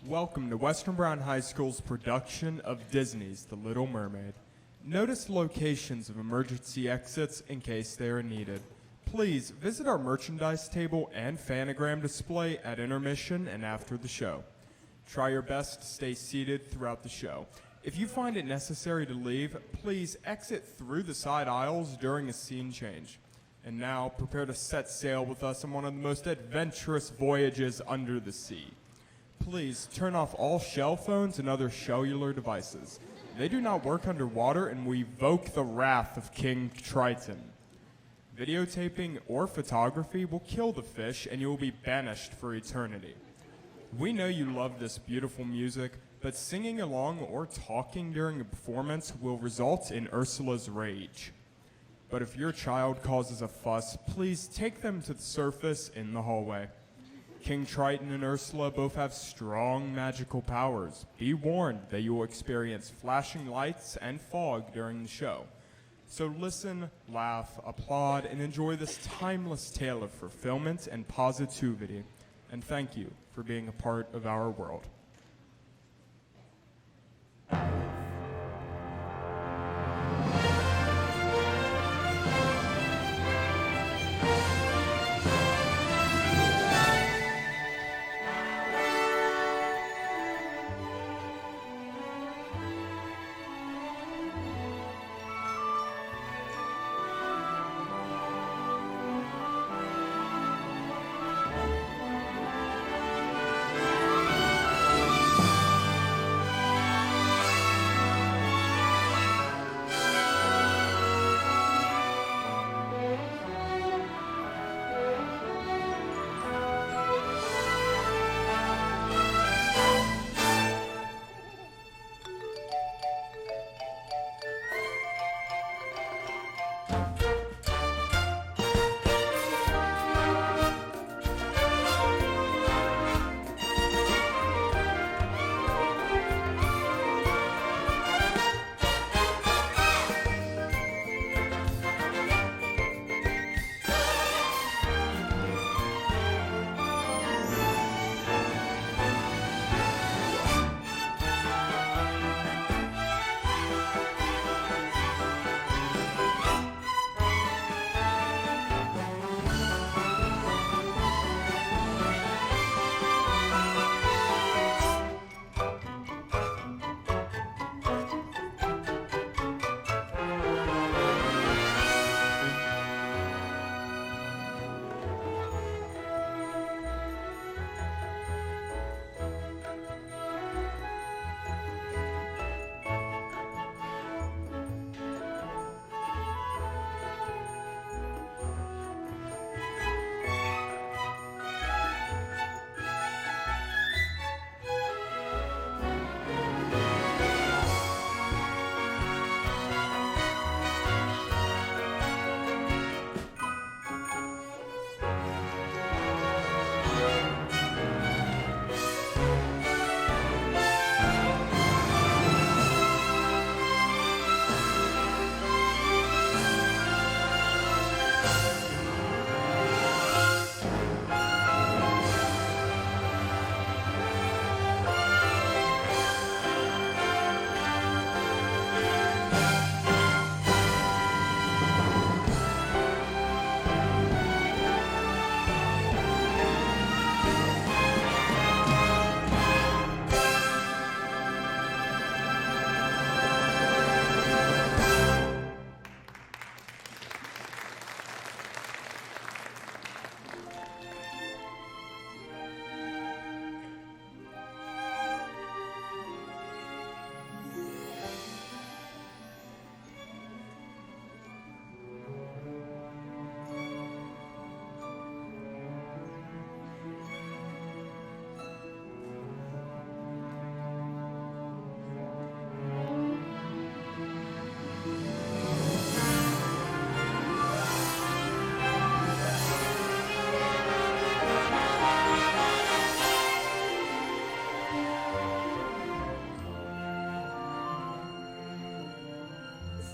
Welcome to Western Brown High School's production of Disney's The Little Mermaid. Notice locations of emergency exits in case they are needed. Please visit our merchandise table and fanagram display at intermission and after the show. Try your best to stay seated throughout the show. If you find it necessary to leave, please exit through the side aisles during a scene change. And now, prepare to set sail with us on one of the most adventurous voyages under the sea. Please turn off all shell phones and other cellular devices. They do not work underwater and we evoke the wrath of King Triton. Videotaping or photography will kill the fish and you will be banished for eternity. We know you love this beautiful music, but singing along or talking during a performance will result in Ursula's rage. But if your child causes a fuss, please take them to the surface in the hallway. King Triton and Ursula both have strong magical powers. Be warned that you will experience flashing lights and fog during the show. So listen, laugh, applaud, and enjoy this timeless tale of fulfillment and positivity. And thank you for being a part of our world.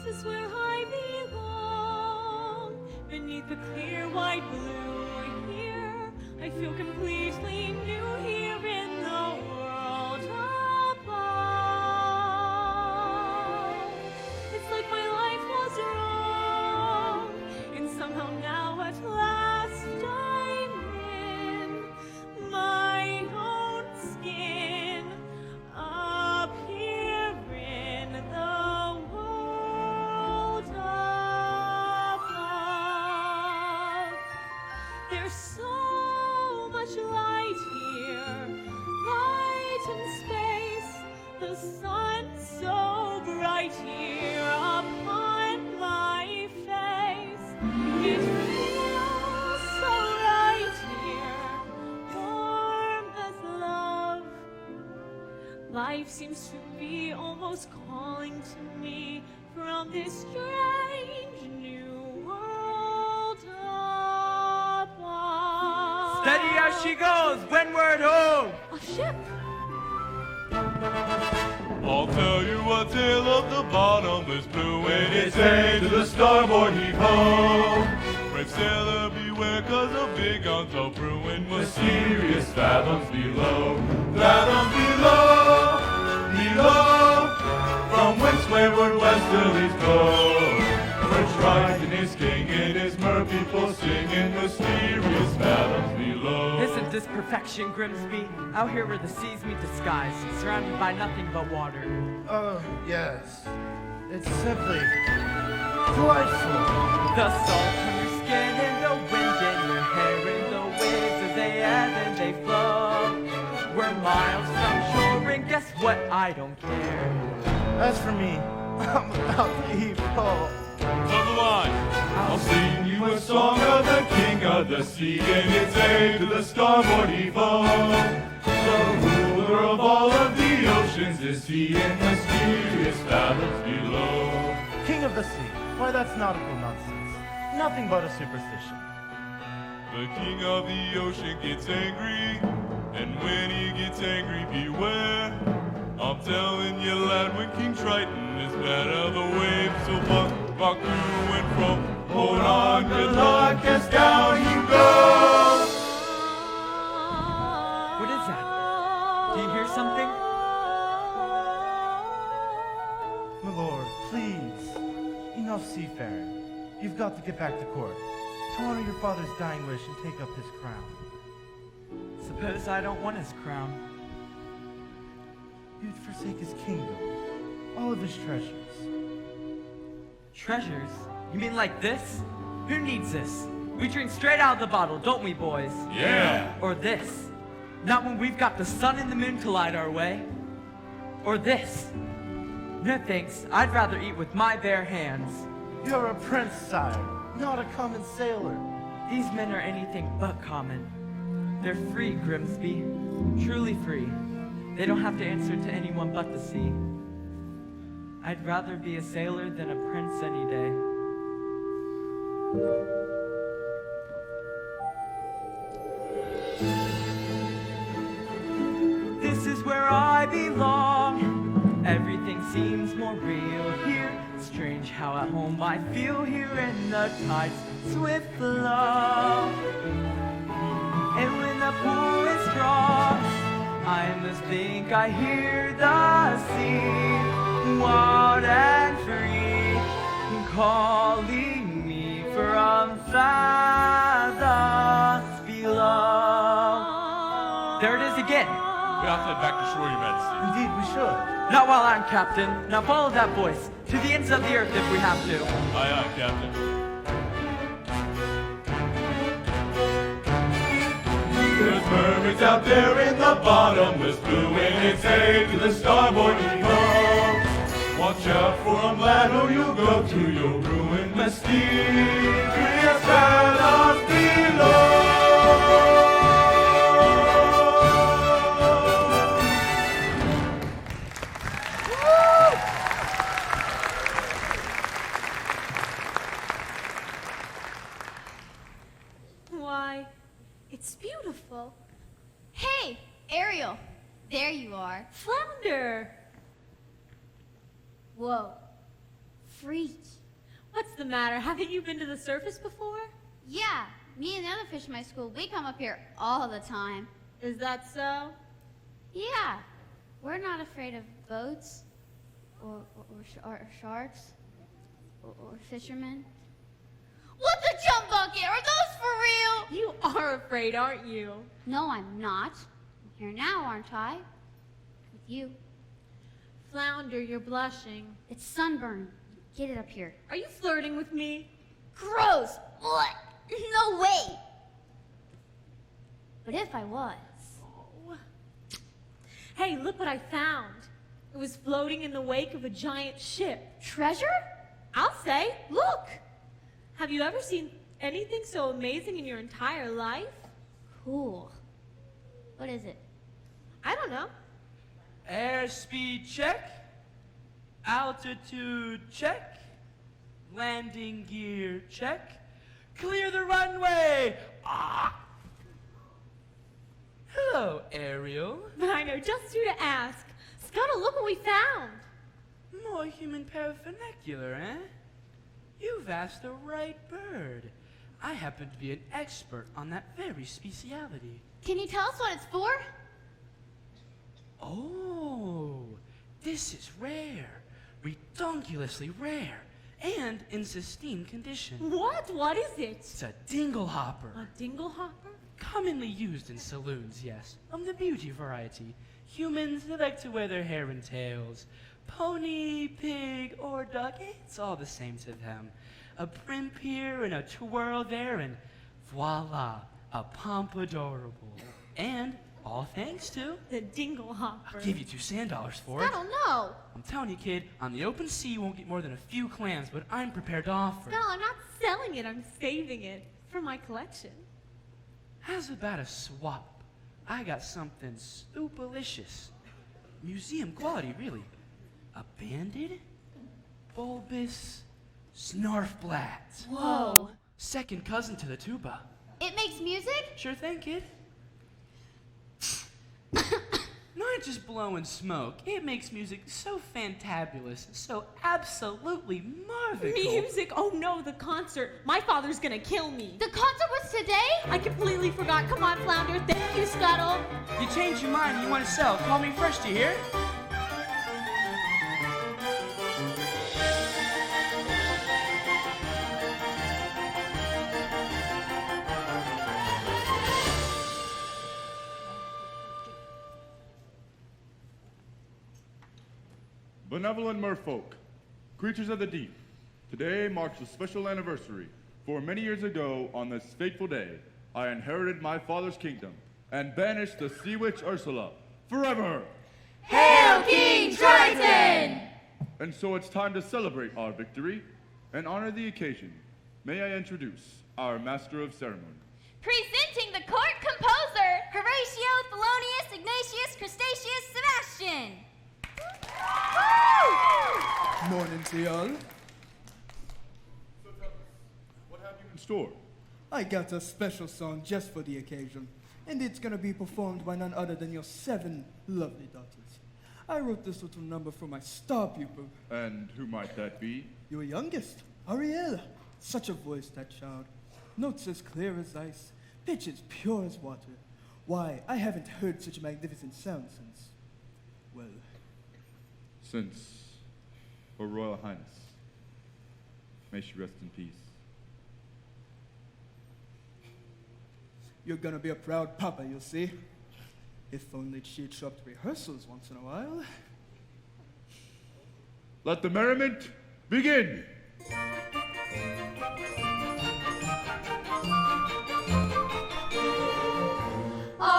Is where I belong, beneath the clear white blue. Here I feel completely new here in the world. There's so much light here, light in space. The sun's so bright here upon my face. It feels so right here, warm as love. Life seems to be almost calling to me from this strange new world above. Steady as she goes, windward ho! A ship! I'll tell you a tale of the bottomless blue and its A to the starboard heave-ho. Brave sailor beware, 'cause a big guns are brewing, mysterious fathoms below. Fathoms below, below, from whence wayward westerlies blow. Where Triton is king and his mer people singing mysterious fathoms below. Isn't this perfection, Grimsby? Out here where the seas meet the skies, surrounded by nothing but water. Oh, yes. It's simply delightful. The salt on your skin and the wind in your hair and the waves as they ebb and they flow. We're miles from shore and guess what? I don't care. As for me, I'm about to heave-ho. Of the line, I'll sing you a song of the king of the sea, and it's A to the starboard heave-ho. The ruler of all of the oceans is he, in mysterious fathoms below. King of the sea. Why, that's nautical nonsense. Nothing but a superstition. The king of the ocean gets angry, and when he gets angry, beware. I'm telling you, lad, when King Triton is mad of the waves, so buck to and fro. Hold on, good luck, as down you go. What is that? Do you hear something? My lord, please. Enough seafaring. You've got to get back to court. To honor your father's dying wish and take up his crown. Suppose I don't want his crown. You'd forsake his kingdom. All of his treasures. Treasures? You mean like this? Who needs this? We drink straight out of the bottle, don't we, boys? Yeah. Or this? Not when we've got the sun and the moon to light our way. Or this? No thanks, I'd rather eat with my bare hands. You're a prince, sire, not a common sailor. These men are anything but common. They're free, Grimsby. Truly free. They don't have to answer to anyone but the sea. I'd rather be a sailor than a prince any day. This is where I belong. Everything seems more real here. Strange how at home I feel here in the tide's swift flow. And when the pull is strong, I must think I hear the sea, wild and free, calling me from fathoms below. There it is again. We have to head back to shore, Your Majesty. Indeed, we should. Not while I'm captain. Now follow that voice to the ends of the earth if we have to. Aye, aye, Captain. There's mermaids out there in the bottomless blue, and it's A to the starboard heave-ho. Watch out for 'em, lad, or you'll go to your ruin. Mysterious fathoms below. Why, it's beautiful. Hey, Ariel, there you are. Flounder! Whoa, freak. What's the matter? Haven't you been to the surface before? Yeah, me and the other fish in my school, we come up here all the time. Is that so? Yeah, we're not afraid of boats or sharks or fishermen. What the jump bucket? Are those for real? You are afraid, aren't you? No, I'm not. I'm here now, aren't I? With you. Flounder, you're blushing. It's sunburn. Get it up here. Are you flirting with me? Gross! What? No way! But if I was... Hey, look what I found. It was floating in the wake of a giant ship. Treasure? I'll say, look! Have you ever seen anything so amazing in your entire life? Cool. What is it? I don't know. Airspeed check. Altitude check. Landing gear check. Clear the runway. Ah! Hello, Ariel. I know just who to ask. Scuttle, look what we found. More human paraphernacular, eh? You've asked the right bird. I happen to be an expert on that very speciality. Can you tell us what it's for? Oh, this is rare. Redonkulously rare. And in pristine condition. What? What is it? It's a dinglehopper. A dinglehopper? Commonly used in saloons, yes. Of the beauty variety. Humans, they like to wear their hair in tails. Pony, pig, or duck, it's all the same to them. A primp here and a twirl there, and voila, a pompadourable. And all thanks to... The dinglehopper. I'll give you $2 for it. Scuttle, no. I'm telling you, kid, on the open sea you won't get more than a few clams, but I'm prepared to offer. Scuttle, I'm not selling it. I'm saving it for my collection. How's about a swap? I got something superlicious. Museum quality, really. A banded, bulbous snarfblatt. Whoa. Second cousin to the tuba. It makes music? Sure thing, kid. Not just blowing smoke. It makes music so fantabulous, so absolutely marvelous. Music? Oh no, the concert. My father's gonna kill me. The concert was today? I completely forgot. Come on, Flounder. Thank you, Scuttle. You change your mind and you want to sell. Call me first, you hear? Benevolent merfolk, creatures of the deep, today marks a special anniversary. For many years ago, on this fateful day, I inherited my father's kingdom and banished the sea witch Ursula forever. Hail King Triton! And so it's time to celebrate our victory and honor the occasion. May I introduce our master of ceremony. Presenting the court composer, Horatio, Thelonious, Ignatius, Crustaceus, Sebastian. Morning to y'all. So tell us, what have you in store? I got a special song just for the occasion, and it's gonna be performed by none other than your 7 lovely daughters. I wrote this little number for my star pupil, And who might that be? your youngest, Ariel. Such a voice, that child. Notes as clear as ice, pitches pure as water. Why, I haven't heard such a magnificent sound since, well, Since Her Royal Highness. May she rest in peace. you're gonna be a proud papa, you'll see. If only she'd show up to rehearsals once in a while. Let the merriment begin!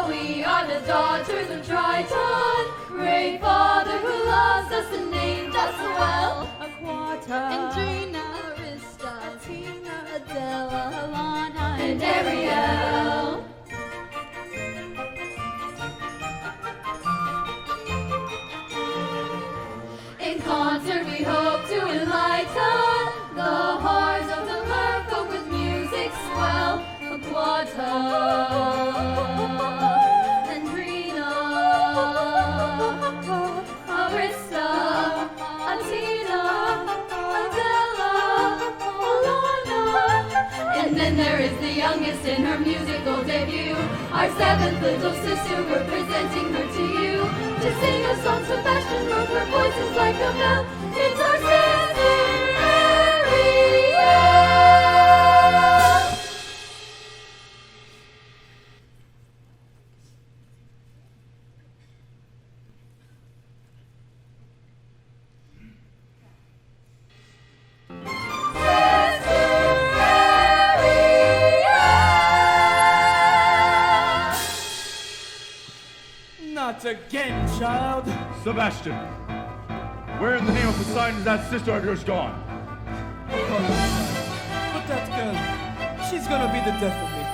We are the daughters of Triton, great father who loves us and named us well. Aquata. Andrina, Arista, Tina, Adela, Alana, and Ariel. In concert we hope to enlighten the hearts of the merfolk with music swell. Aquata. There is the youngest in her musical debut, our 7th little sister, we're presenting her to you. To sing a song Sebastian wrote, her voice is like a bell. It's our sister Ariel. Not again, child. Sebastian, where in the name of Poseidon is that sister of yours gone? But that girl, she's gonna be the death of me.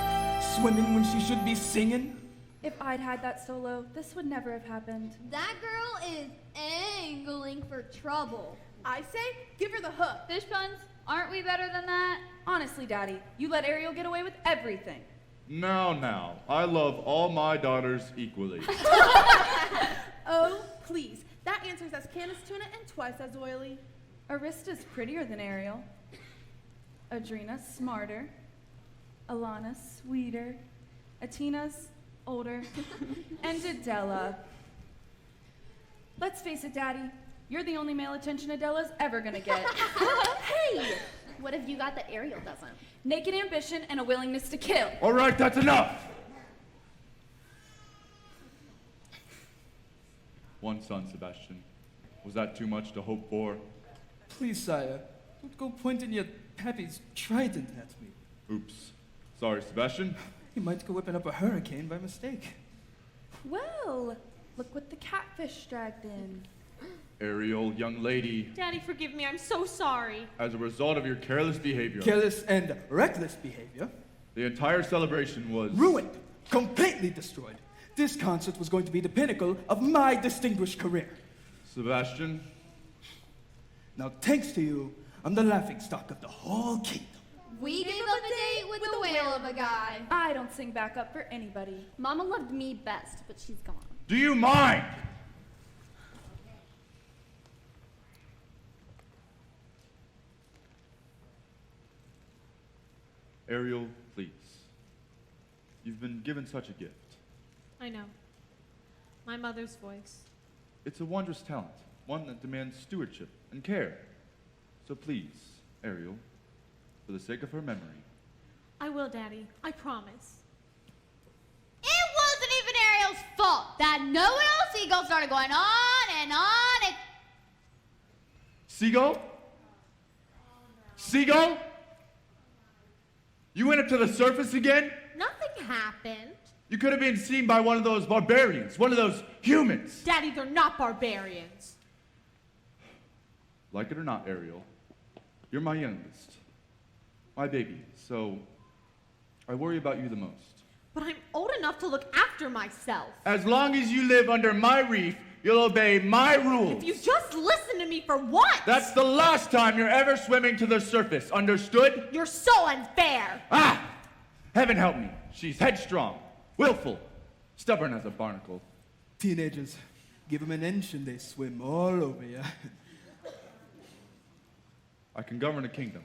Swimming when she should be singing. If I'd had that solo, this would never have happened. That girl is angling for trouble. I say, give her the hook. Fish puns, aren't we better than that? Honestly, Daddy, you let Ariel get away with everything. Now, I love all my daughters equally. Oh, please. That answer's as canned as tuna and twice as oily. Arista's prettier than Ariel. Adrena's smarter. Alana's sweeter. Atina's older. And Adela. Let's face it, Daddy. You're the only male attention Adela's ever gonna get. Hey! What have you got that Ariel doesn't? Naked ambition and a willingness to kill. All right, that's enough! One son, Sebastian. Was that too much to hope for? Please, sire, don't go pointing your pappy's trident at me. Oops. Sorry, Sebastian. You might go whipping up a hurricane by mistake. Well, look what the catfish dragged in. Ariel, young lady, Daddy, forgive me. I'm so sorry. as a result of your careless behavior, Careless and reckless behavior. the entire celebration was Ruined. Completely destroyed. This concert was going to be the pinnacle of my distinguished career. Sebastian, Now, thanks to you, I'm the laughingstock of the whole kingdom. We gave up a date with the whale of a guy. I don't sing back up for anybody. Mama loved me best, but she's gone. do you mind? Ariel, please. You've been given such a gift. I know. My mother's voice. It's a wondrous talent, one that demands stewardship and care. So please, Ariel, for the sake of her memory, I will, Daddy. I promise. It wasn't even Ariel's fault that know-it-all seagull started going on and on and... Seagull? Seagull? You went up to the surface again? Nothing happened. You could have been seen by one of those barbarians, one of those humans. Daddy, they're not barbarians. Like it or not, Ariel, you're my youngest, my baby, so I worry about you the most. But I'm old enough to look after myself. As long as you live under my reef, you'll obey my rules. If you just listen to me for once. That's the last time you're ever swimming to the surface, understood? You're so unfair. Ah! Heaven help me. She's headstrong, willful, stubborn as a barnacle. Teenagers, give them an inch and they swim all over you. I can govern a kingdom,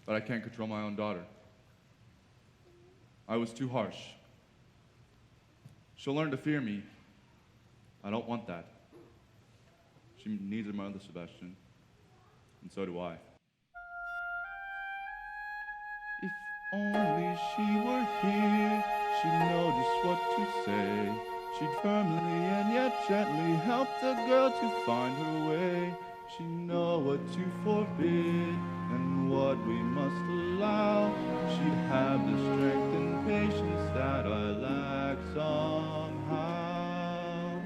but I can't control my own daughter. I was too harsh. She'll learn to fear me. I don't want that. She needs her mother, Sebastian, and so do I. If only she were here, she'd know just what to say. She'd firmly and yet gently help the girl to find her way. She'd know what to forbid and what we must allow. She'd have the strength and patience that I lack somehow.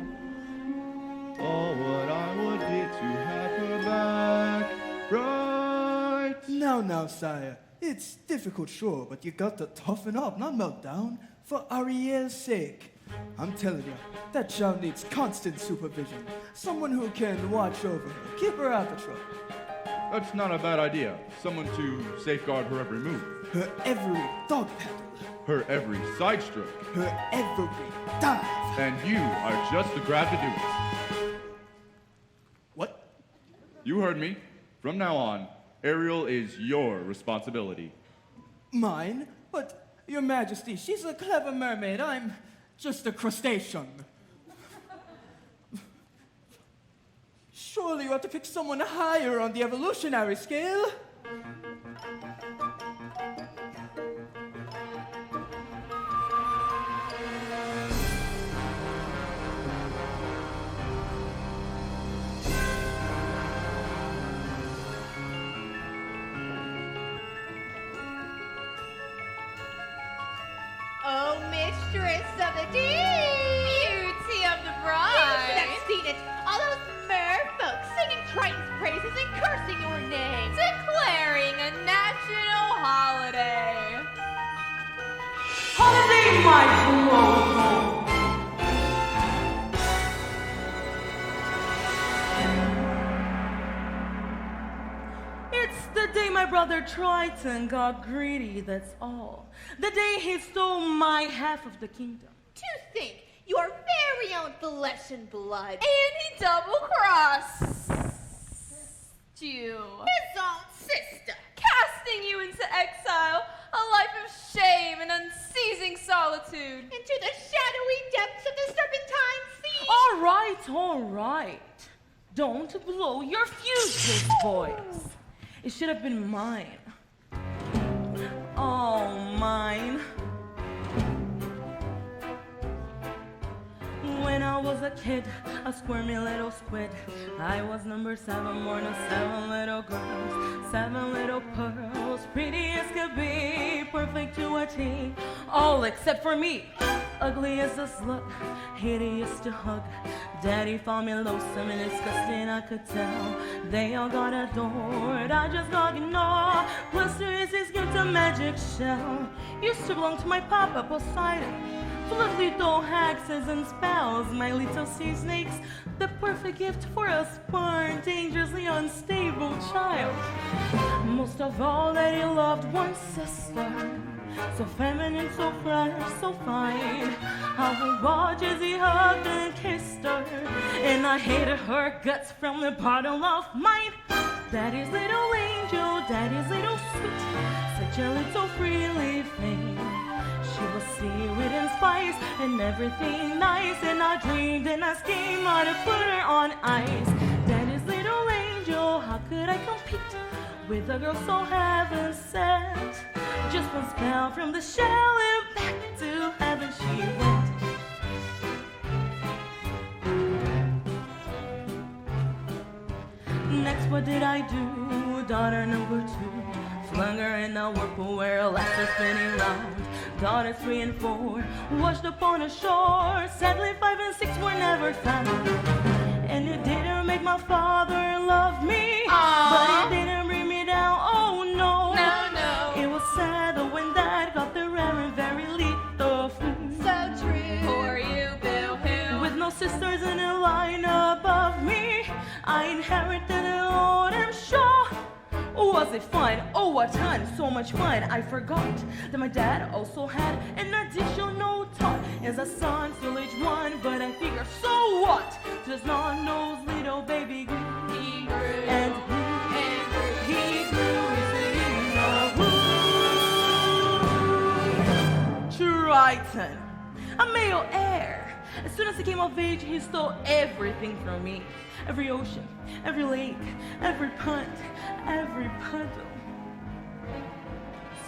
Oh, what I would give to have her back right. Now, sire. It's difficult, sure, but you got to toughen up, not melt down, for Ariel's sake. I'm telling you, that child needs constant supervision. Someone who can watch over her, keep her out of trouble. That's not a bad idea. Someone to safeguard her every move, Her every dog paddle, her every side stroke, her every dive. and you are just the grab to do it. What? You heard me. From now on, Ariel is your responsibility. Mine? But, Your Majesty, she's a clever mermaid. I'm just a crustacean. Surely you ought to pick someone higher on the evolutionary scale. Oh, mistress of the deep, beauty it! All those merfolk singing Triton's praises and cursing your name! Declaring a national holiday. Holiday, my bro. It's the day my brother Triton got greedy, that's all. The day he stole my half of the kingdom. To think, your very own flesh and blood. And he double-crossed you. His own sister. Casting you into exile, a life of shame and unceasing solitude. Into the shadowy depths of the serpentine sea. All right. Don't blow your fuses, boys. It should have been mine. All mine. When I was a kid, a squirmy little squid, I was number 7, born of 7 little girls, 7 little pearls, pretty as could be, perfect to a T, all except for me. Ugly as a slug, hideous to hug. Daddy found me loathsome and disgusting, I could tell. They all got adored, I just got ignored. Plus there is his gift, a magic shell. Used to belong to my papa, Poseidon. Full of little hexes and spells, my little sea snakes. The perfect gift for a smart, dangerously unstable child. Most of all that he loved one sister. So feminine, so fresh, so fine. I would watch as he hugged and kissed her, and I hated her guts from the bottom of mine. Daddy's little angel, daddy's little sweet, such a little freely thing. She was seaweed and spice and everything nice, and I dreamed and I schemed how to put her on ice. Daddy's little angel, how could I compete with a girl so heaven sent? Just one spell from the shell and back to heaven she went. Next, what did I do? Daughter number 2, flung her in the whirlpool where her legs were spinning round. Daughter 3 and 4 washed upon a shore. Sadly, 5 and 6 were never found. And it didn't make my father love me, but it didn't bring me down. Oh no, it was sad when Dad got the rare and very little food. So true. For you, boo-hoo. With no sisters in a line above me, I inherited an old and shaw. Was it fun? Oh, what time, so much fun. I forgot that my dad also had an additional tot. As a son, still age 1, but I figure, so what? Does not knows little baby grew. He grew. And grew. He grew. Triton, a male heir. As soon as he came of age, he stole everything from me. Every ocean, every lake, every pond, every puddle.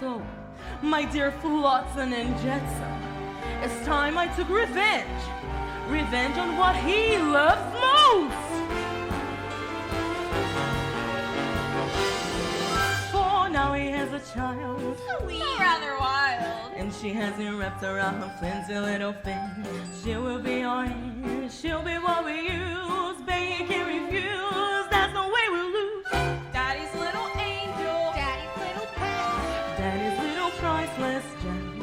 So, my dear Flotsam and Jetsam, it's time I took revenge. Revenge on what he loves most. For now he has a child. Sweet. Rather wild. And she has him wrapped around her flimsy little fin. She will be our heir. She'll be what we use. Baby can refuse. That's no way we'll lose. Daddy's little angel. Daddy's little pet. Daddy's little priceless gem.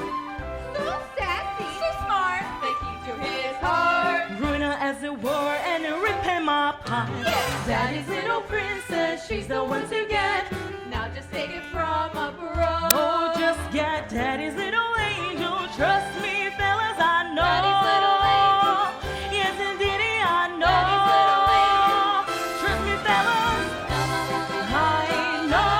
So sassy. So smart. The key to his heart. Ruin her as it were and rip him apart. Yes. Daddy's little princess. She's the one to get. Now just take it from abroad. Oh, just get Daddy's little angel. Trust me, fellas, I know. Daddy's little angel. Yes, indeed, I know. Daddy's little angel. Trust me, fellas, I know.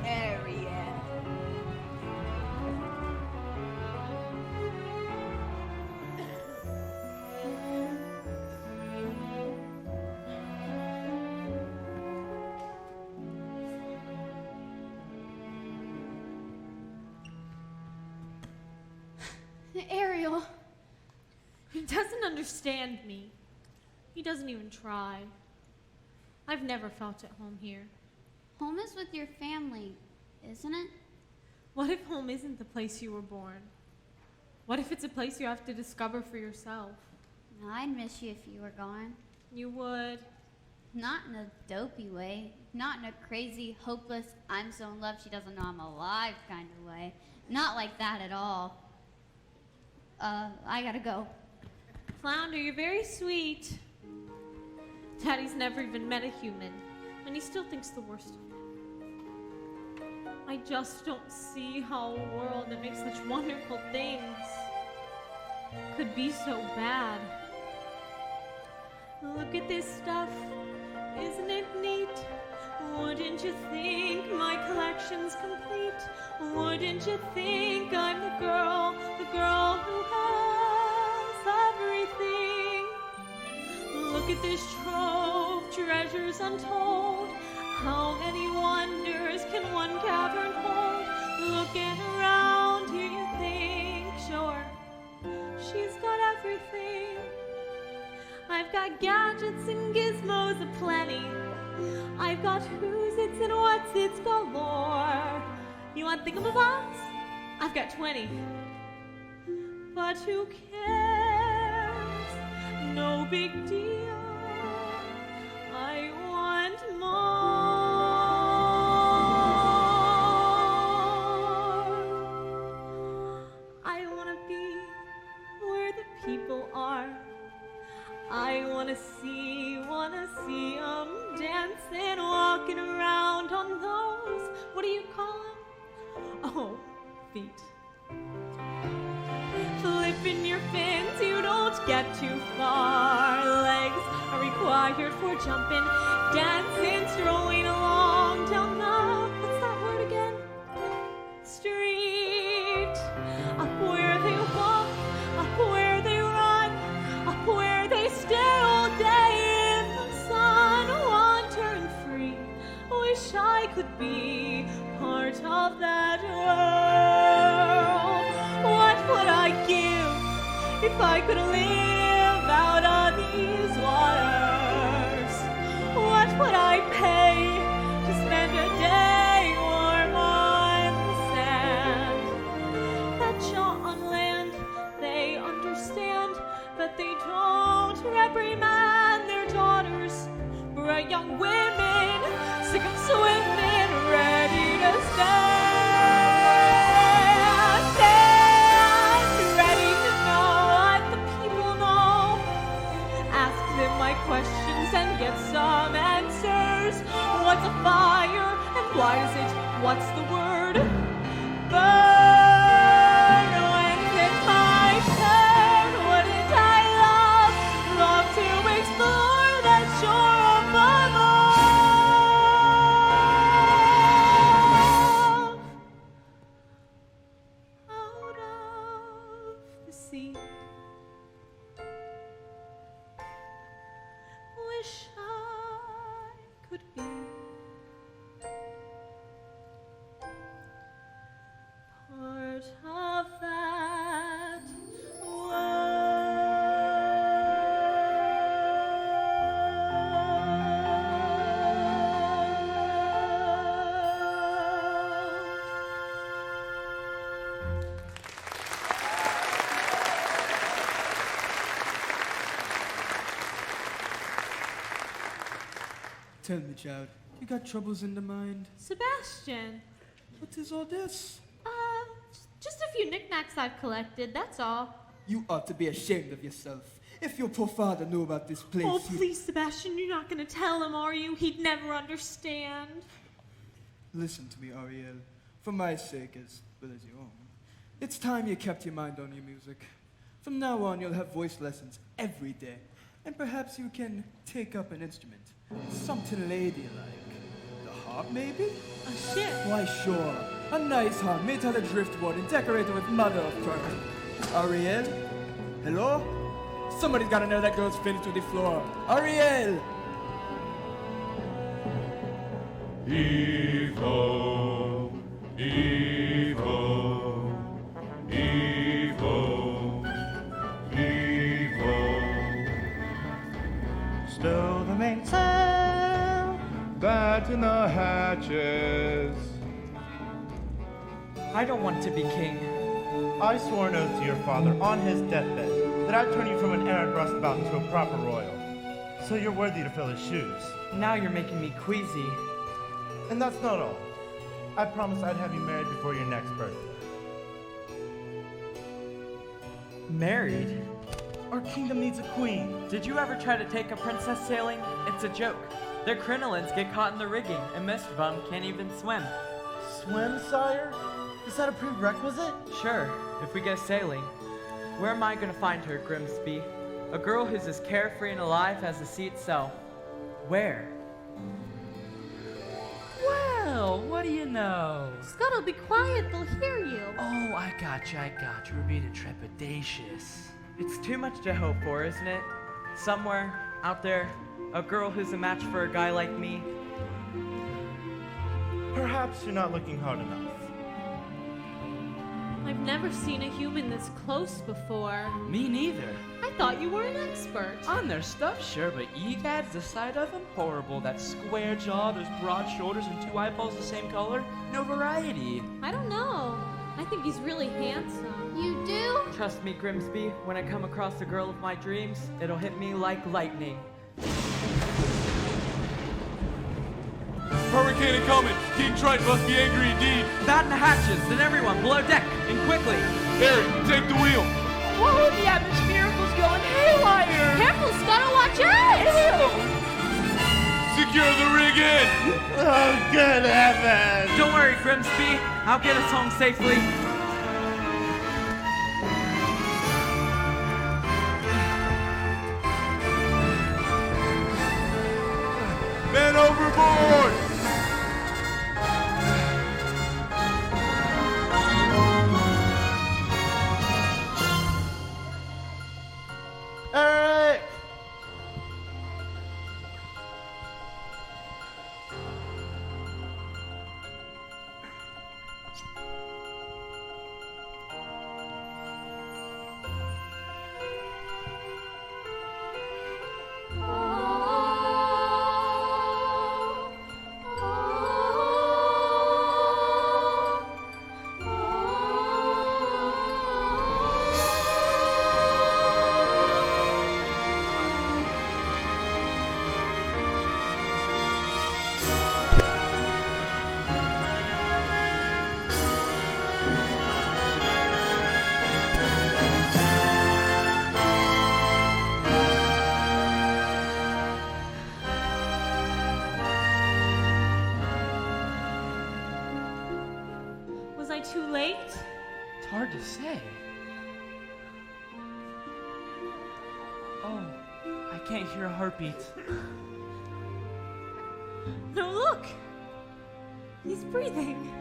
Ariel. Ariel, doesn't understand me. He doesn't even try. I've never felt at home here. Home is with your family, isn't it? What if home isn't the place you were born? What if it's a place you have to discover for yourself? I'd miss you if you were gone. You would. Not in a dopey way. Not in a crazy, hopeless, I'm so in love she doesn't know I'm alive kind of way. Not like that at all. I gotta go. Flounder, you're very sweet. Daddy's never even met a human, and he still thinks the worst of him. I just don't see how a world that makes such wonderful things could be so bad. Look at this stuff. Isn't it neat? Wouldn't you think my collection's complete? Wouldn't you think I'm the girl who has everything? Look at this trove, treasures untold. How many wonders can one cavern hold? Looking around here you think, sure, she's got everything. I've got gadgets and gizmos aplenty. I've got who's its and what's its galore. You want thingamabobs? I've got 20. But who cares? No big deal. I want more. I want to be where the people are. I wanna see 'em dancing, walking around on those, what do you call 'em? Oh, feet. Flipping your fins, you don't get too far. Legs are required for jumping, dancing, strolling along down the, what's that word again? Street. Up where they walk, up where they run, up where they stay all day in the sun, wandering free. Wish I could be part of that world. What would I give if I could live out on these waters? What would I pay to spend a day warm on the sand? That yacht on land, they understand, but they don't reprimand their daughters. Bright young women, sick of swimming, ready to stand, ready to know what the people know. Ask them my questions and get some answers. What's a fire and why is it? What's the word? Burn. When's it my turn? Wouldn't I love to explore that shore above out of the sea? Wish I could be part of that Tell me, child, you got troubles in the mind? Sebastian, What is all this? just a few knickknacks I've collected, that's all. You ought to be ashamed of yourself. If your poor father knew about this place, Oh, he- please, Sebastian, you're not going to tell him, are you? He'd never understand. Listen to me, Ariel. For my sake as well as your own. It's time you kept your mind on your music. From now on, you'll have voice lessons every day. And perhaps you can take up an instrument. Something ladylike. The harp, maybe? A ship. Why, sure. A nice harp made out of driftwood and decorated with mother of pearl. Ariel? Hello? Somebody's gotta know that girl's finished with the floor. Ariel! Evo, Evo, Evo, Evo. matches. I don't want to be king. I swore an oath to your father on his deathbed that I'd turn you from an errant roustabout into a proper royal. So you're worthy to fill his shoes. Now you're making me queasy. And that's not all. I promised I'd have you married before your next birthday. Married? Our kingdom needs a queen. Did you ever try to take a princess sailing? It's a joke. Their crinolines get caught in the rigging, and most of them can't even swim. Swim, sire? Is that a prerequisite? Sure, if we go sailing. Where am I gonna find her, Grimsby? A girl who's as carefree and alive as the sea itself. Where? Well, what do you know? Scuttle, be quiet, they'll hear you. Oh, I got you. We're being trepidatious. It's too much to hope for, isn't it? Somewhere, out there, a girl who's a match for a guy like me. Perhaps you're not looking hard enough. I've never seen a human this close before. Me neither. I thought you were an expert. On their stuff, sure, but egads, the sight of them, horrible. That square jaw, those broad shoulders, and two eyeballs the same color. No variety. I don't know. I think he's really handsome. You do? Trust me, Grimsby, when I come across the girl of my dreams, it'll hit me like lightning. Hurricane incoming. King Triton must be angry indeed. Batten the hatches, then everyone below deck, and quickly. Harry, take the wheel. Whoa, the atmospherical's going haywire! Careful, Scuttle, watch out! Secure the rig in. Oh, good heavens! Don't worry, Grimsby. I'll get us home safely. Men overboard. Eric! Was I too late? It's hard to say. Oh, I can't hear a heartbeat. No, look! He's breathing.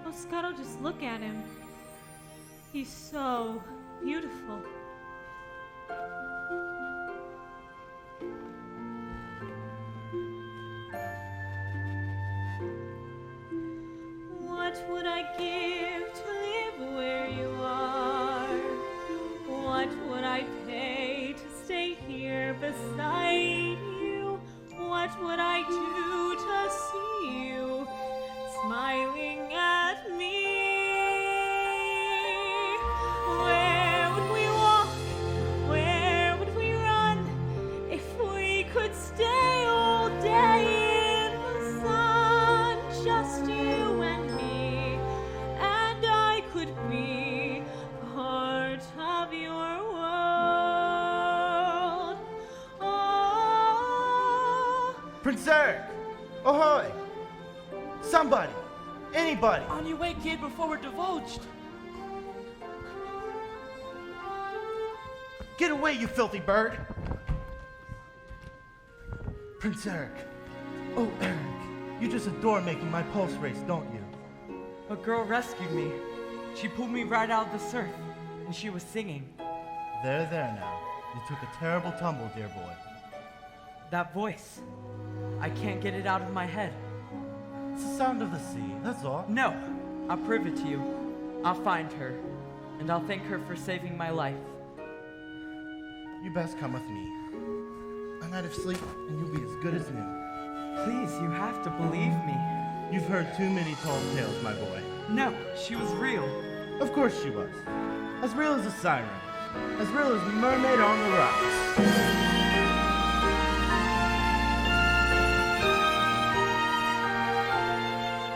Oh, Scuttle, just look at him. He's so beautiful. What would I give to live where you are? What would I pay to stay here beside you? What would I do to see you smiling at me? Where would we walk? Where would we run if we could stay all day in the sun? Just you and me, and I could be part of your world. Oh. Prince Eric! Ahoy! Somebody! Anybody! On your way, kid, before we're divulged. Get away, you filthy bird! Prince Eric. Oh, Eric. You just adore making my pulse race, don't you? A girl rescued me. She pulled me right out of the surf, and she was singing. There now. You took a terrible tumble, dear boy. That voice. I can't get it out of my head. It's the sound of the sea, that's all. No, I'll prove it to you. I'll find her, and I'll thank her for saving my life. You best come with me. A night of sleep, and you'll be as good as new. Please, you have to believe me. You've heard too many tall tales, my boy. No, she was real. Of course she was. As real as a siren. As real as Mermaid on the Rocks.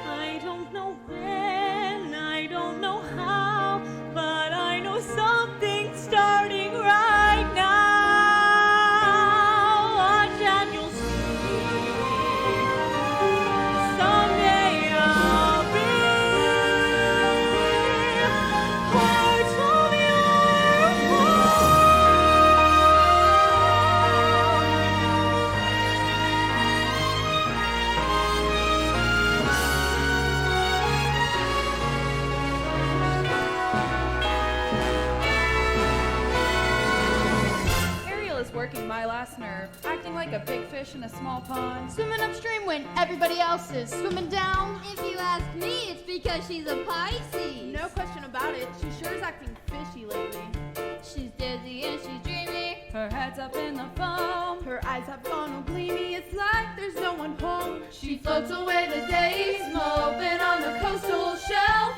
I don't know when, I don't know how, but I know something's starting right now. Watch and you'll see. Someday I'll be part of your world. Ariel is working my last nerve, acting like a big fish in a small pond. Swimming upstream when everybody else is swimming down. If you ask me, it's because she's a Pisces. No question about it, she sure is acting fishy lately. She's dizzy and she's dreamy. Her head's up in the foam, her eyes have gone all gleamy. It's like there's no one home. She floats away the days, moping on the coastal shelf.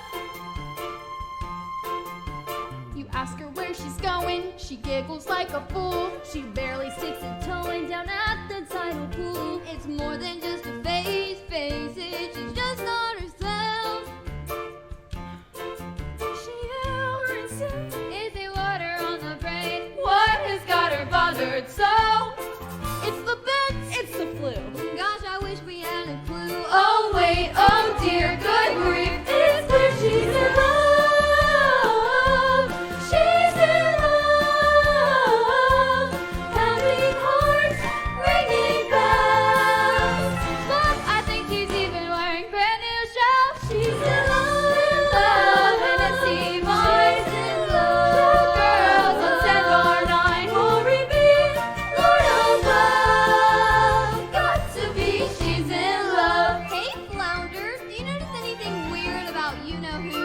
You ask her where she's going, she giggles like a fool. She barely sticks a toe in down at the tidal pool. It's more than just a phase, face it, she's just not herself. She ever insists. Is it water on the brain? What has got her bothered so? It's the bits. It's the flu. Gosh, I wish we had a clue. Oh wait, oh dear, good grief, it's clear she's in love. She's in love. Pounding hearts, ringing bells. Look, I think she's even wearing brand new shells. She's in love, and it seems she's in love. Two girls on Sandbar 9 will repeat, Lord above. Got to be, she's in love. Hey, Flounders, do you notice anything weird about you-know-who?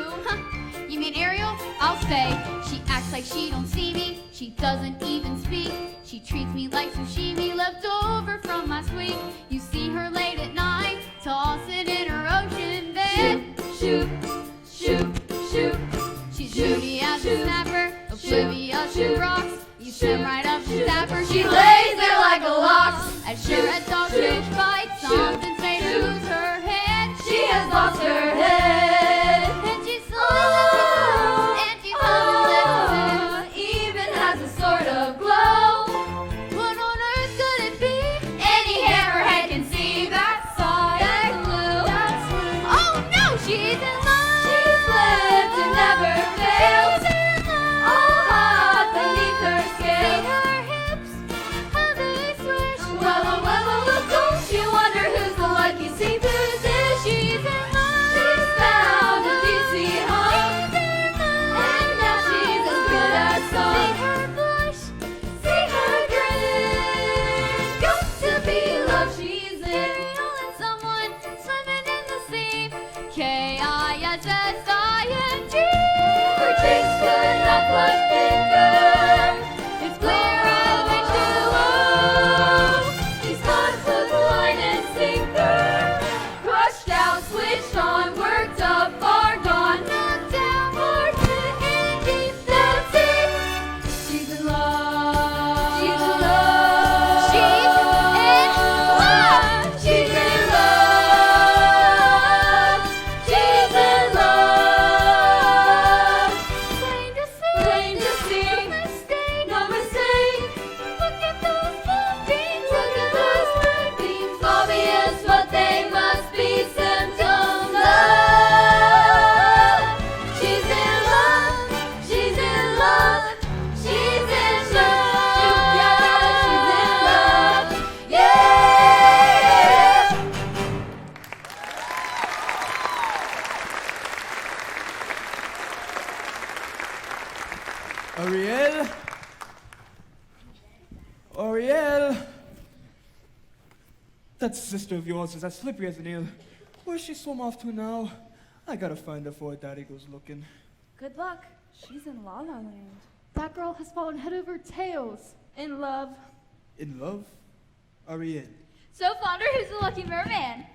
You mean Ariel? I'll say. She acts like she don't see me. She doesn't even speak. She treats me like sashimi left over from last week. You see her late at night, tossing in her ocean bed. Shoot, shoot, shoot. She's moody as a snapper, oblivious to rocks. You swim right up to tap her. She lays there like a lox. As sure as dog fish bites, something's made her lose her head. She has lost her head. And she's slow, and she's Oh, even has a sort of glow. What on earth could it be? Any hammerhead can see that side. That glue. That's blue. Oh no, she's in love. She's lived and never failed. All hot beneath her See scale. her hips, how they swish. Well, oh, well, oh, well, don't you wonder who's the lucky seafood dish? She's in love. She's found a juicy home. And now she's as good as See song. her blush. See her grin. Got to be love she's in. Ariel and someone swimming in the sea. K-I-S-S-I-N-G. Her cheeks could not flush finger. It's clear of H2O. She's caught hook, line, and sinker. Crushed out, switched on, worked up, far gone. Knocked down, hard hit, and deep. That's it. She's in love. She's in love. She's in love. She's in love. She's in love. Plain to see. Plain to see. No mistake. No mistake. Look at those moonbeams. Look at those moonbeams. Obvious, but they must be symptoms of. She's in love. She's in love. She's in love. Yeah, she's in love. Yeah. Ariel? Ariel? That sister of yours is as slippery as an eel. Where's she swum off to now? I gotta find her before Daddy goes looking. Good luck. She's in La La Land. That girl has fallen head over tails. In love. In love? Ariel. So, Flounder, who's the lucky merman?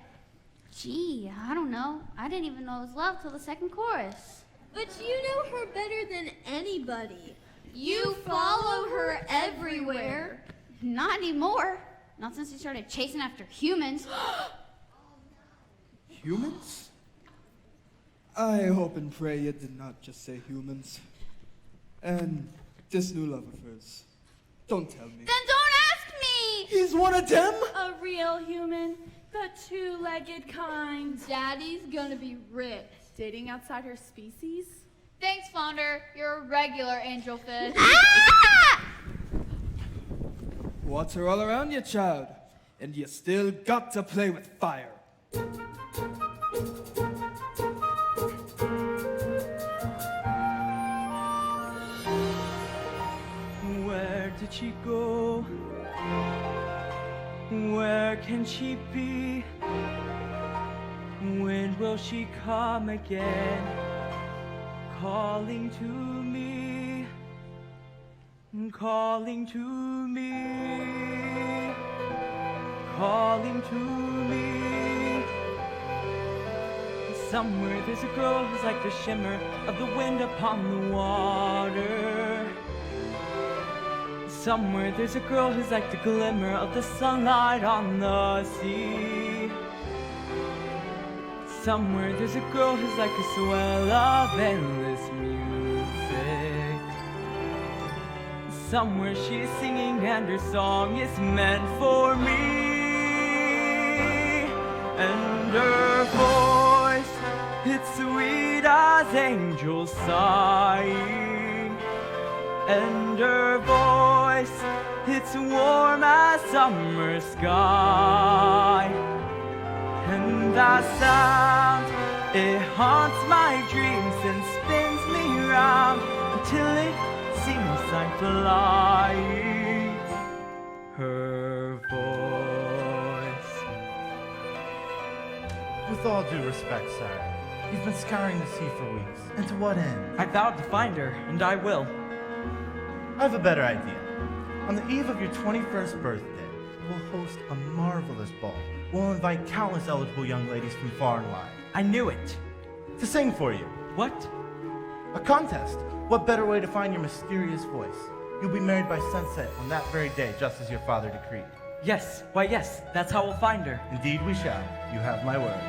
Gee, I don't know. I didn't even know it was love till the second chorus. But you know her better than anybody. You follow her everywhere. Not anymore. Not since you started chasing after humans. Humans? I hope and pray you did not just say humans. And this new love of hers. Don't tell me. Then don't ask me! He's one of them? A real human, the two-legged kind. Daddy's gonna be rich. Dating outside her species? Thanks, Flounder. You're a regular angelfish. Ah! Water all around you, child. And you still got to play with fire. Where did she go? Where can she be? When will she come again? Calling to me, calling to me, calling to me. Somewhere there's a girl who's like the shimmer of the wind upon the water. Somewhere there's a girl who's like the glimmer of the sunlight on the sea. Somewhere there's a girl who's like a swell of endless music. Somewhere she's singing and her song is meant for me. And her voice, it's sweet as angels sighing. And her voice, it's warm as summer sky. And that sound, it haunts my dreams and spins me round until it seems I'm flying. Her voice. With all due respect, sire, you've been scouring the sea for weeks. And to what end? I vowed to find her, and I will. I have a better idea. On the eve of your 21st birthday, we'll host a marvelous ball. We'll invite countless eligible young ladies from far and wide. I knew it. To sing for you. What? A contest. What better way to find your mysterious voice? You'll be married by sunset on that very day, just as your father decreed. Yes, why yes, that's how we'll find her. Indeed we shall. You have my word.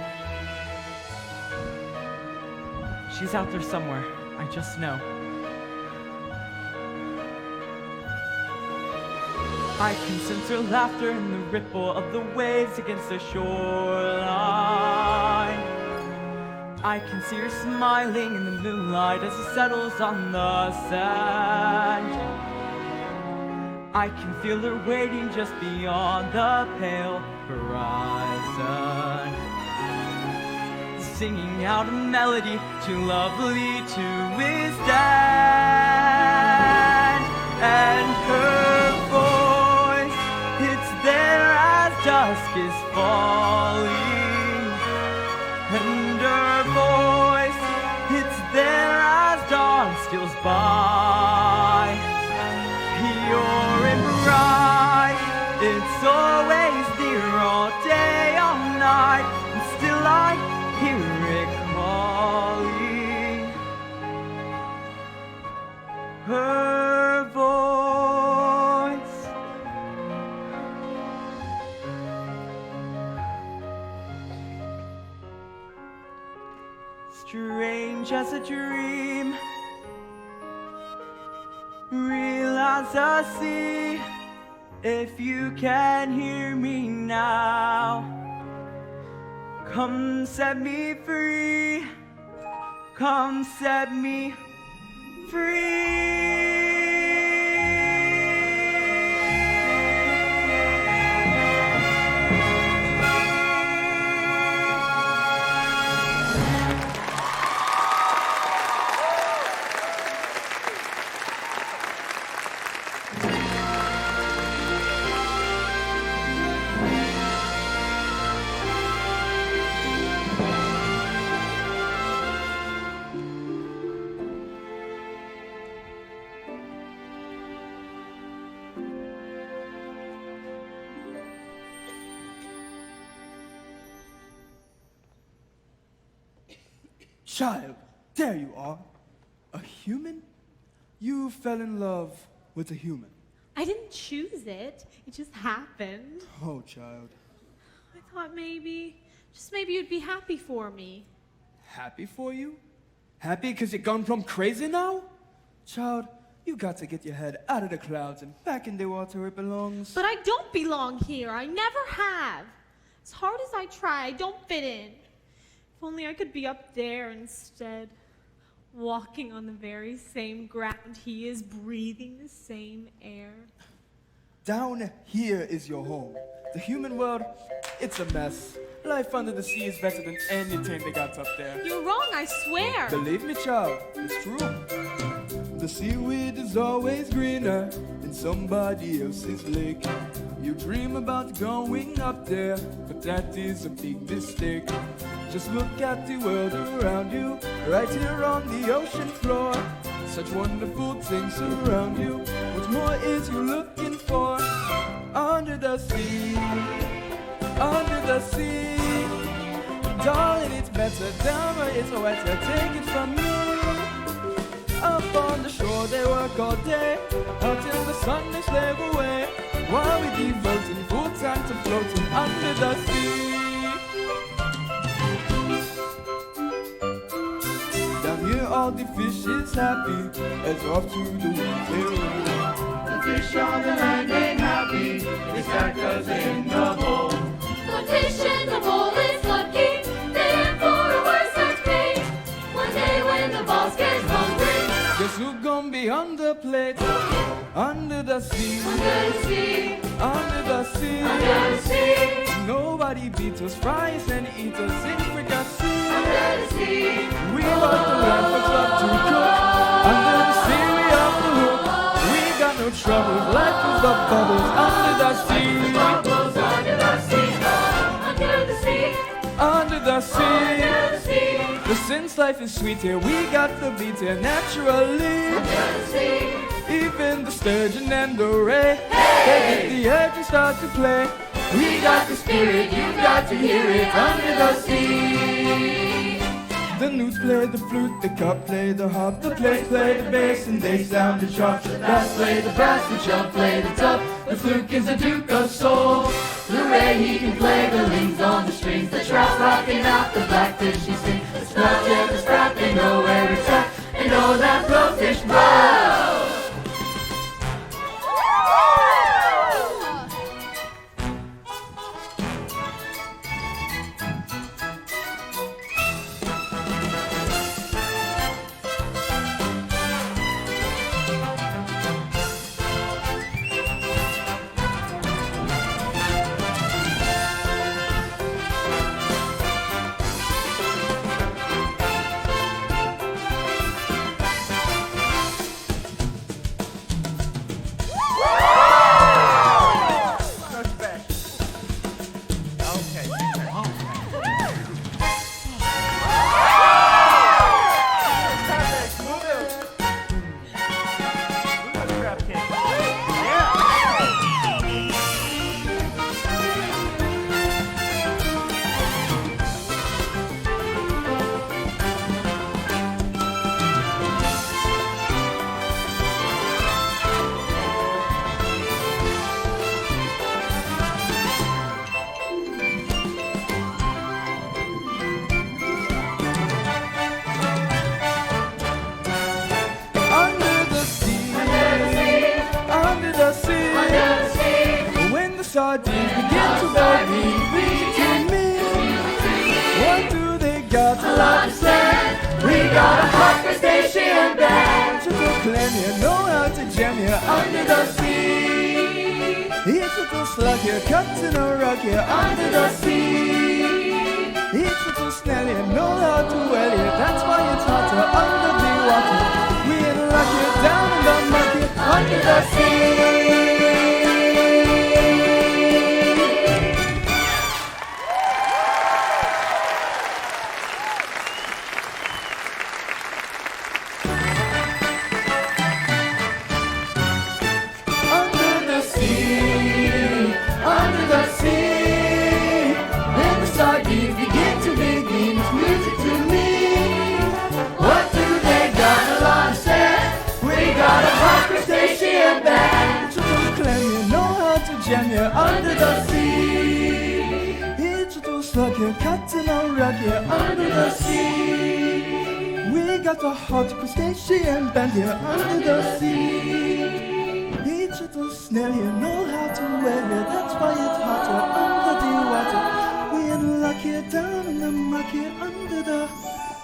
She's out there somewhere, I just know. I can sense her laughter in the ripple of the waves against the shoreline. I can see her smiling in the moonlight as it settles on the sand. I can feel her waiting just beyond the pale horizon, singing out a melody too lovely to withstand. And her voice, it's there as dusk is falling. And her voice, it's there as dawn steals by. Pure and bright, it's always near all day, all night, and still I hear it calling. Her voice. Strange as a dream, real as a sea. If you can hear me now, come set me free. Come set me free. Child, there you are. A human? You fell in love with a human. I didn't choose it. It just happened. Oh, child. I thought just maybe you'd be happy for me. Happy for you? Happy because you've gone from crazy now? Child, you got to get your head out of the clouds and back in the water where it belongs. But I don't belong here. I never have. As hard as I try, I don't fit in. If only I could be up there instead, walking on the very same ground he is, breathing the same air. Down here is your home. The human world, it's a mess. Life under the sea is better than anything they got up there. You're wrong, I swear. Believe me, child, it's true. The seaweed is always greener in somebody else's lake. You dream about going up there, but that is a big mistake. Just look at the world around you, right here on the ocean floor. Such wonderful things surround you. What more is you looking for? Under the sea, under the sea. Darling, it's better down where it's wetter. Take it from me. Up on the shore they work all day, until the sun they slave away, while we devoting full time to floating under the sea. Down here all the fish is happy, as off to the wind they roll. The fish on the land ain't happy, they stack us in the bowl. The fish in the bowl is lucky, they in for a worse fate. One day when the boss gets hungry, guess who gon' be on the plate? Under the sea, under the sea, under the sea, under the sea, nobody beats us, fry us and eat us in fricassee. under the sea. We love the land, but love to cook. Under the sea, we off the hook. We got no trouble, life is the bubbles. Under the sea, Bubbles under the sea, under the sea, under the under the sea. sea, But since life is sweet here, we got the beat here naturally. under the sea. Even the sturgeon and the ray, they get the urge and start to play. We got the spirit, you got to hear it under the sea. The newts play the flute, the cup play the harp, the plates play the bass, and they sound the sharp. The bass play the brass, the chub play the tub. The fluke is the duke of soul. The ray, he can play the lings on the strings. The trout rocking out, the blackfish he sings. The squelch and the sprout, they know where it's at, and know that blowfish blow. Sardines begin to beg me, to me. What do they got to Understand, we got a hot crustacean band to proclaim you know how to jam here under the sea? Each little slug here cuts in a rug here under the sea. Each little snail here know how to well here, that's why it's hotter under the water. We ain't luck here down in the mud here under the sea. under the sea. Introduce lucky, cutting on rocky under the sea. We got the hot crustacean band here under the sea. Introduce snail here, know how to wear it, that's why it's hotter under the water. We're lucky down in the mucky under the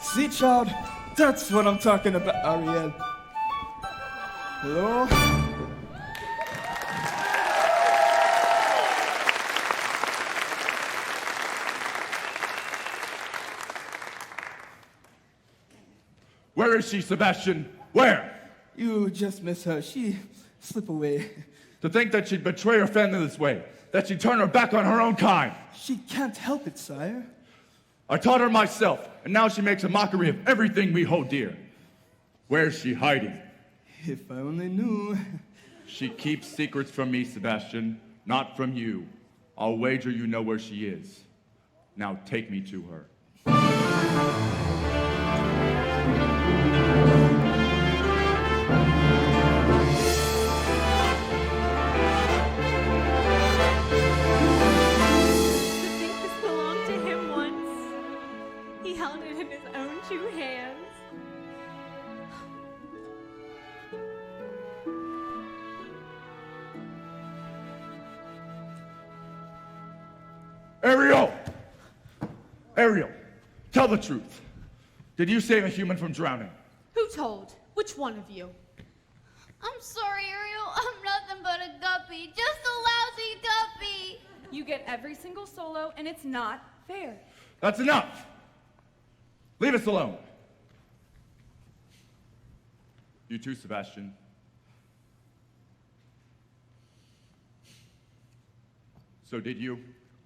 sea, child. That's what I'm talking about, Ariel. Hello? Where is she, Sebastian? Where? You just miss her. She slipped away. To think that she'd betray her family this way, that she'd turn her back on her own kind. She can't help it, sire. I taught her myself, and now she makes a mockery of everything we hold dear. Where's she hiding? If I only knew. She keeps secrets from me, Sebastian, not from you. I'll wager you know where she is. Now take me to her. Two hands. Ariel! Ariel, tell the truth. Did you save a human from drowning? Who told? Which one of you? I'm sorry, Ariel. I'm nothing but a guppy. Just a lousy guppy. You get every single solo, and it's not fair. That's enough! Leave us alone. You too, Sebastian. So did you?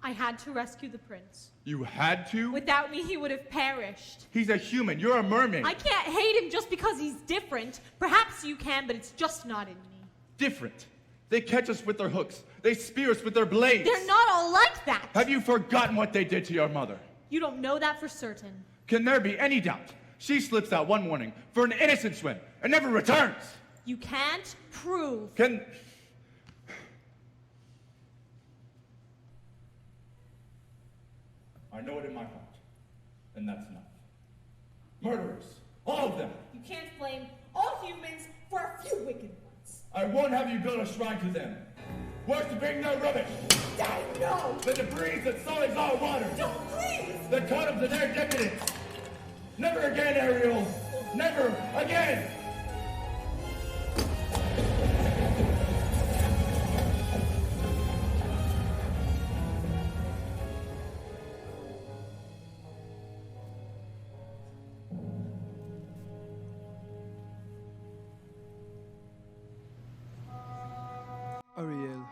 I had to rescue the prince. You had to? Without me, he would have perished. He's a human. You're a mermaid. I can't hate him just because he's different. Perhaps you can, but it's just not in me. Different. They catch us with their hooks. They spear us with their blades. They're not all like that. Have you forgotten what they did to your mother? You don't know that for certain. Can there be any doubt? She slips out one morning for an innocent swim and never returns. You can't prove. Can... I know it in my heart, and that's enough. Murderers, all of them. You can't blame all humans for a few wicked ones. I won't have you build a shrine to them. Worshipping their rubbish. I know. The debris that sullies our water. Don't, please. The columns of their decadence. Never again, Ariel. Never again. Ariel.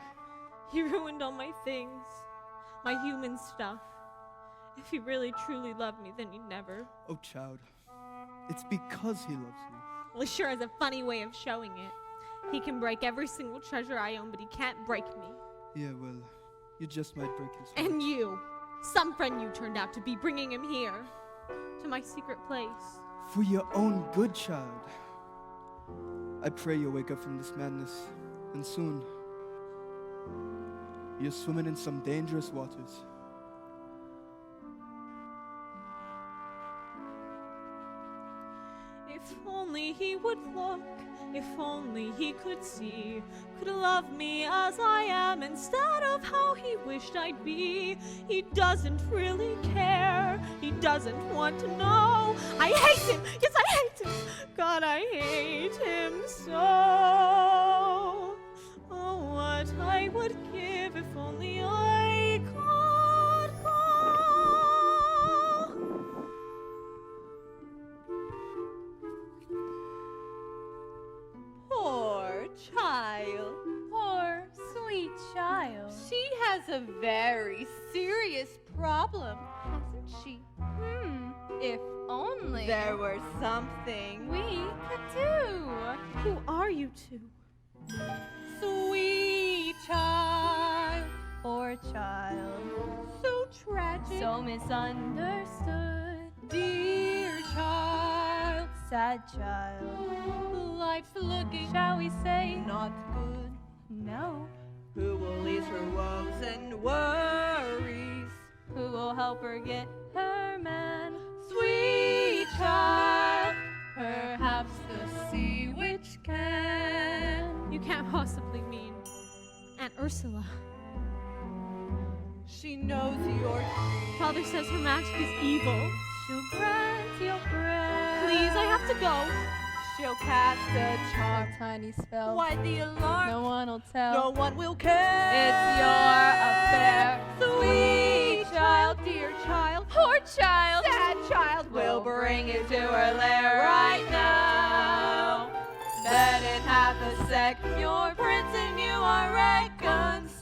He ruined all my things, my human stuff. If he really truly loved me, then he'd never. Oh, child. It's because he loves you. Well, he sure has a funny way of showing it. He can break every single treasure I own, but he can't break me. Yeah, well, you just might break his heart. And you, some friend you turned out to be, bringing him here, to my secret place. For your own good, child. I pray you'll wake up from this madness, and soon. You're swimming in some dangerous waters. If only he would look, if only he could see, could love me as I am instead of how he wished I'd be. He doesn't really care, he doesn't want to know. I hate him, yes I hate him, God I hate him so. Oh, what I would give if only I could go. Poor child. Poor, sweet child. She has a very serious problem, hasn't she? If only There were something. we could do. Who are you two? Sweet child. Poor child. So tragic. So misunderstood. Dear child. Sad child. Life's looking Shall we say not good. no? Who will ease her woes and worries? Who will help her get her man? Sweet child, perhaps the sea witch can. You can't possibly mean Aunt Ursula. She knows your dreams. Father says her magic is evil. She'll grant your prayer. Please, I have to go. She'll cast a charm. A tiny spell. Why the alarm? No one will tell. No one will care. It's your affair. Sweet child, dear child, Poor child. sad child. We'll bring you to her lair right now. Then in half a sec, your prince and you are reconciled.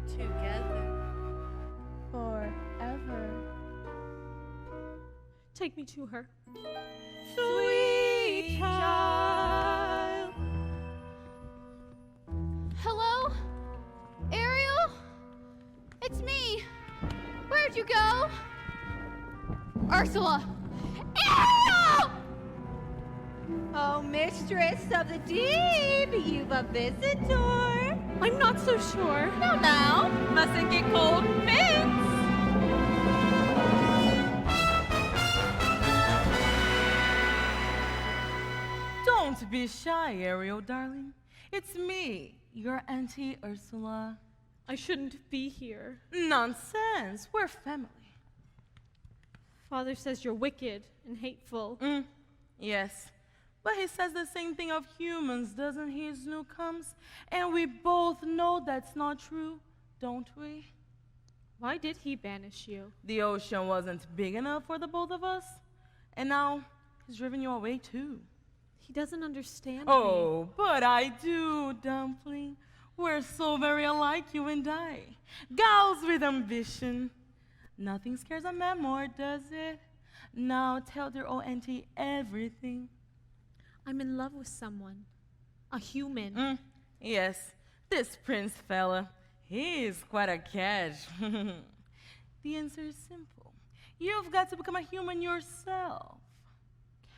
Together. Forever. Take me to her. Sweet child. Hello? Ariel? It's me. Where'd you go? Ursula. Ariel! Oh, mistress of the deep, you've a visitor. I'm not so sure. No, now, mustn't get cold mitts. Don't be shy, Ariel, darling. It's me, your Auntie Ursula. I shouldn't be here. Nonsense. We're family. Father says you're wicked and hateful. Yes. But he says the same thing of humans, doesn't he, Snookums? And we both know that's not true, don't we? Why did he banish you? The ocean wasn't big enough for the both of us. And now he's driven you away, too. He doesn't understand me. Oh, but I do, Dumpling. We're so very alike, you and I. Gals with ambition. Nothing scares a man more, does it? Now tell their old auntie everything. I'm in love with someone. A human. Yes, this prince fella. He's quite a catch. The answer is simple. You've got to become a human yourself.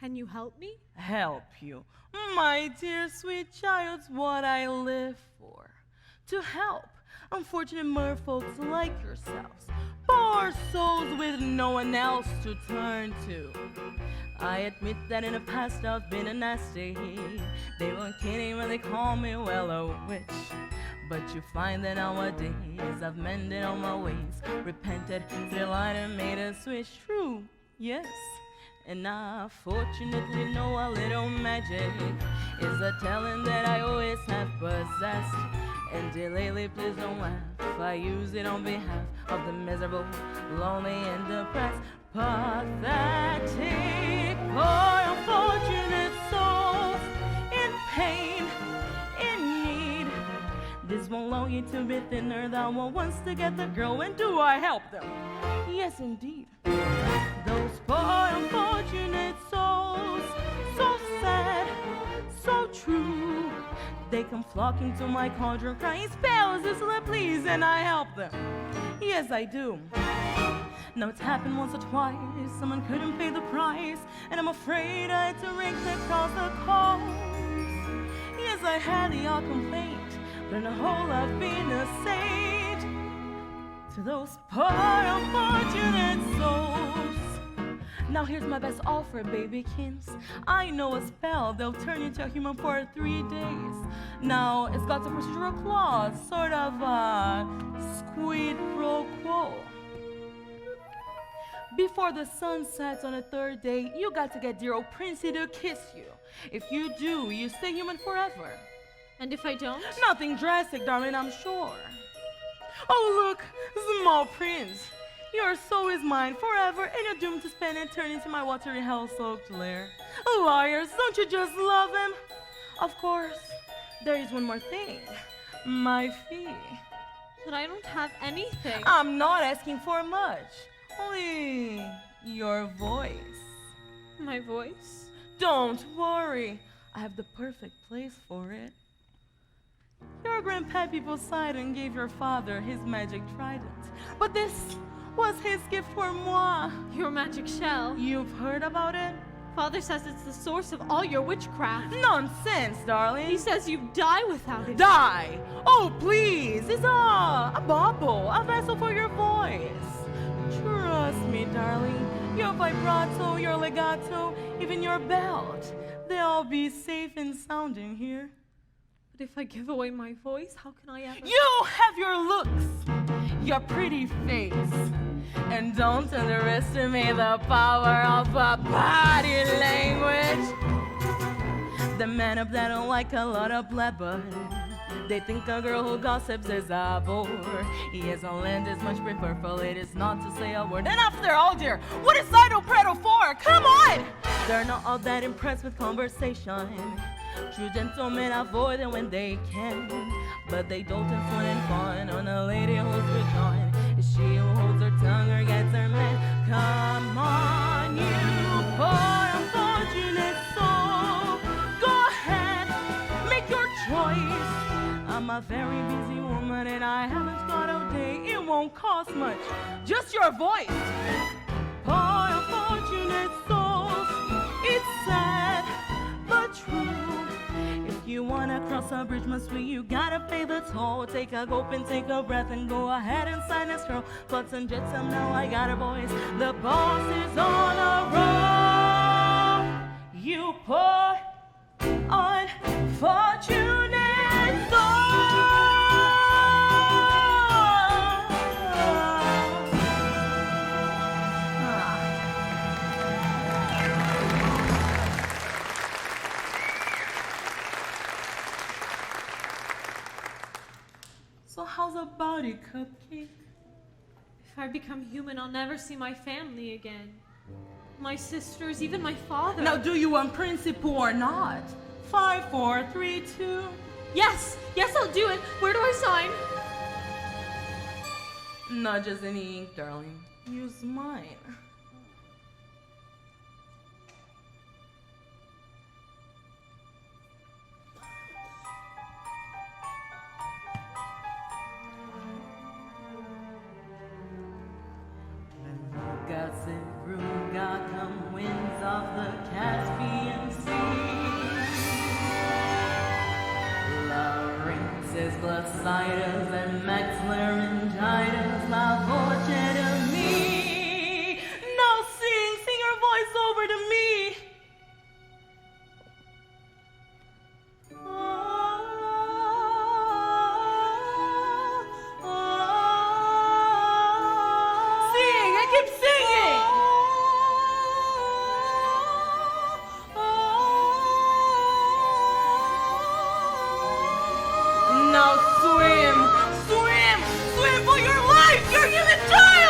Can you help me? Help you? My dear sweet child's what I live for. To help unfortunate merfolks like yourselves. Poor souls with no one else to turn to. I admit that in the past I've been a nasty. They weren't kidding when they called me, well, a witch. But you find that nowadays I've mended all my ways, repented to the light and made a switch. True, yes. And I fortunately know a little magic is a talent that I always have possessed. And dear lately, please don't laugh. I use it on behalf of the miserable, lonely, and depressed. Pathetic, poor, unfortunate souls in pain, in need. This won't allow you to be thinner than what wants to get the girl. And do I help them? Yes, indeed. Those poor, unfortunate souls, so sad, so true. They come flocking to my cauldron, crying spells, Ursula, please, and I help them. Yes, I do. Now it's happened once or twice, someone couldn't pay the price, and I'm afraid I had to ring across the coast. Yes, I had the odd complaint, but in the whole of being a saint. To those poor, unfortunate souls. Now here's my best offer, babykins. I know a spell that'll turn you into a human for 3 days. Now, it's got a procedural clause, sort of quid pro quo. Before the sun sets on the 3rd day, you got to get dear old Princey to kiss you. If you do, you stay human forever. And if I don't? Nothing drastic, darling, I'm sure. Oh, look, small prince. Your soul is mine forever, and you're doomed to spend eternity in my watery hell-soaked lair. Liars, don't you just love him? Of course, there is one more thing. My fee. But I don't have anything. I'm not asking for much. Only your voice. My voice? Don't worry. I have the perfect place for it. Your grandpappy Poseidon gave your father his magic trident. But this was his gift for moi. Your magic shell? You've heard about it? Father says it's the source of all your witchcraft. Nonsense, darling. He says you die without it. Die! Oh, please! It's a bauble, a vessel for your voice. Trust me, darling. Your vibrato, your legato, even your belt. They'll all be safe and sound in here. But if I give away my voice, how can I ever... You have your looks, your pretty face. And don't underestimate the power of a body language. The men up there don't like a lot of blabber. They think a girl who gossips is a bore. Yes, a land is much preferred for ladies not to say a word. And after all, dear, what is idle prattle for? Come on! They're not all that impressed with conversation. True gentlemen avoid it when they can. But they don't have fun and fun on a lady who's with John. Is she who holds her tongue or gets her man? Come on, you poor unfortunate soul. Go ahead, make your choice. I'm a very busy woman and I haven't got a day. It won't cost much, just your voice. Poor unfortunate souls, it's sad but true. If you wanna cross a bridge, my sweet, you gotta pay the toll. Take a gulp and take a breath and go ahead and sign this girl. Floats and jetsam, now I got a voice. The boss is on a roll. You poor unfortunate soul. So how's about it, Cupcake? If I become human, I'll never see my family again. My sisters, even my father. Now, do you want principle or not? 5, 4, 3, 2. Yes, I'll do it. Where do I sign? Not just any ink, darling. Use mine. Gossip Ruga come winds of the Caspian Sea. Larynxes, glossitis, and maxillaryngitis, la voce de me. Now sing your voice over to me. Now swim for your life! You're human child!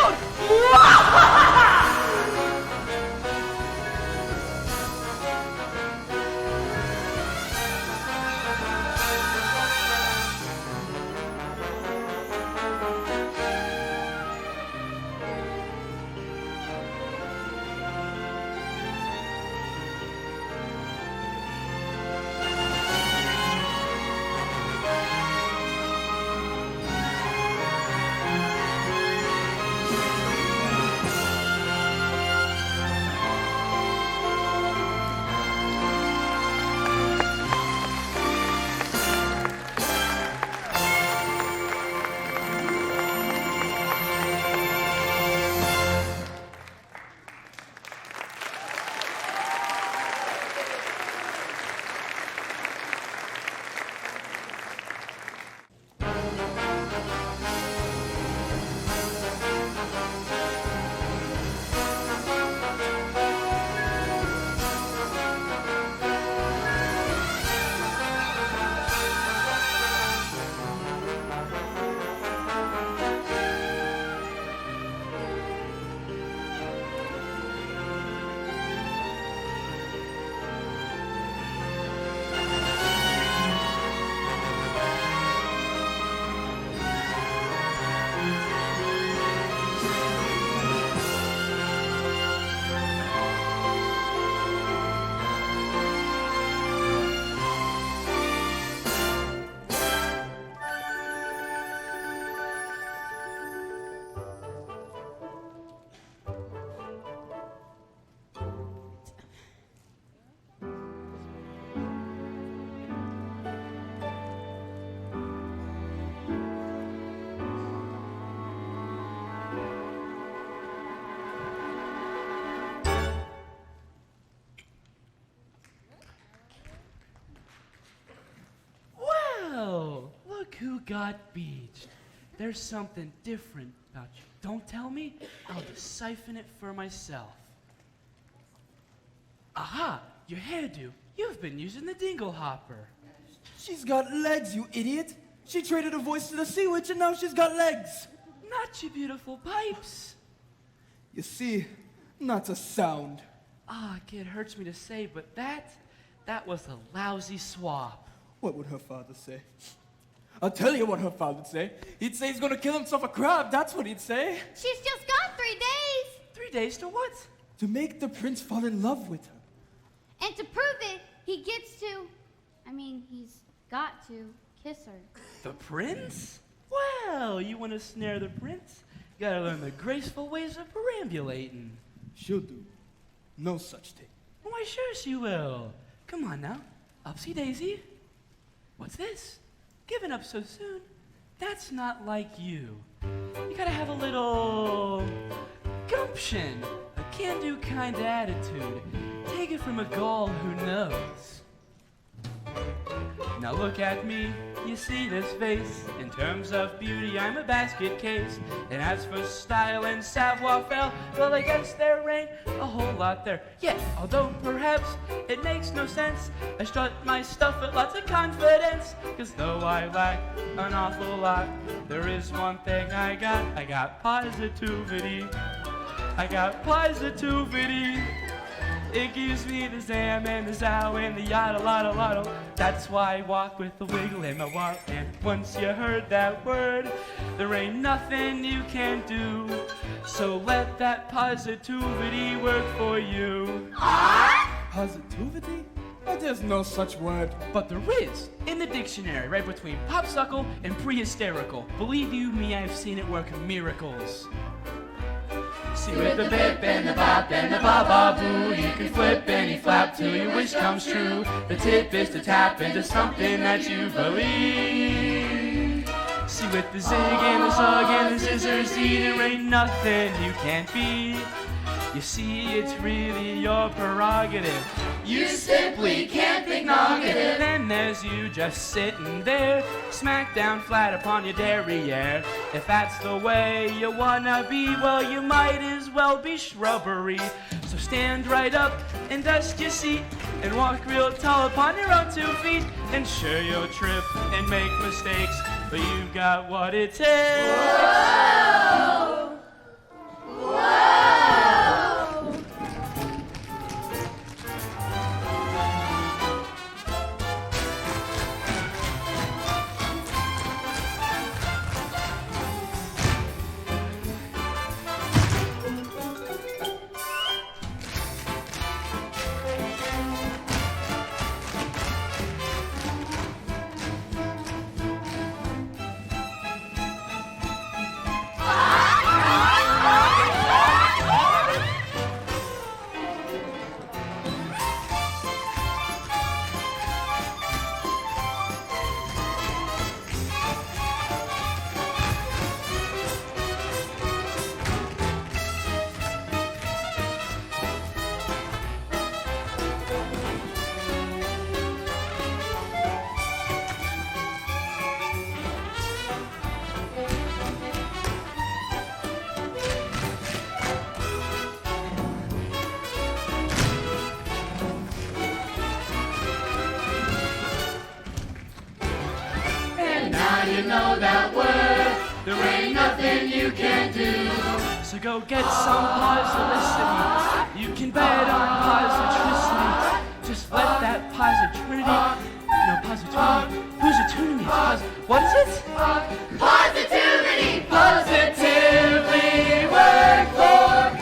You got beached. There's something different about you. Don't tell me. I'll just siphon it for myself. Aha! Your hairdo. You've been using the dingle hopper. She's got legs, you idiot. She traded her voice to the sea witch and now she's got legs. Not your beautiful pipes. You see, not a sound. Ah, kid, hurts me to say, but that was a lousy swap. What would her father say? I'll tell you what her father'd say. He'd say he's gonna kill himself a crab, that's what he'd say. She's just got 3 days. 3 days to what? To make the prince fall in love with her. And to prove it, he's got to kiss her. The prince? Well, you want to snare the prince? You gotta learn the graceful ways of perambulating. She'll do. No such thing. Why, sure she will. Come on now. Upsy daisy. What's this? Giving up so soon? That's not like you. You gotta have a little gumption, a can-do kind of attitude. Take it from a Gaul who knows. Now look at me, you see this face. In terms of beauty, I'm a basket case. And as for style and savoir-faire, well, I guess there ain't a whole lot there. Yet, although perhaps it makes no sense, I strut my stuff with lots of confidence. Cause though I lack an awful lot, there is one thing I got positivity. I got positivity. It gives me the zam and the zow and the yada lada lotto. That's why I walk with the wiggle in my walk. And once you heard that word, there ain't nothing you can do. So let that positivity work for you. Positivity? Oh, there's no such word. But there is, in the dictionary, right between popsicle and pre-hysterical. Believe you me, I've seen it work miracles. See, with the bip and the bop and the ba-ba-boo, you can flip any flap till your wish comes true. The tip is to tap into something that you believe. See, with the zig and the zug and the scissors, there ain't nothing you can't be. You see, it's really your prerogative. You simply can't think negative. Then there's you just sitting there, smack down flat upon your derriere. If that's the way you wanna be, well, you might as well be shrubbery. So stand right up and dust your seat and walk real tall upon your own 2 feet. And sure, you'll trip and make mistakes, but you've got what it takes. Whoa! Whoa! You know that word, there ain't nothing you can do. So go get some positivity. You can bet on positivity. Just let that positivity, positivity, what is it? Positivity! Positively work for.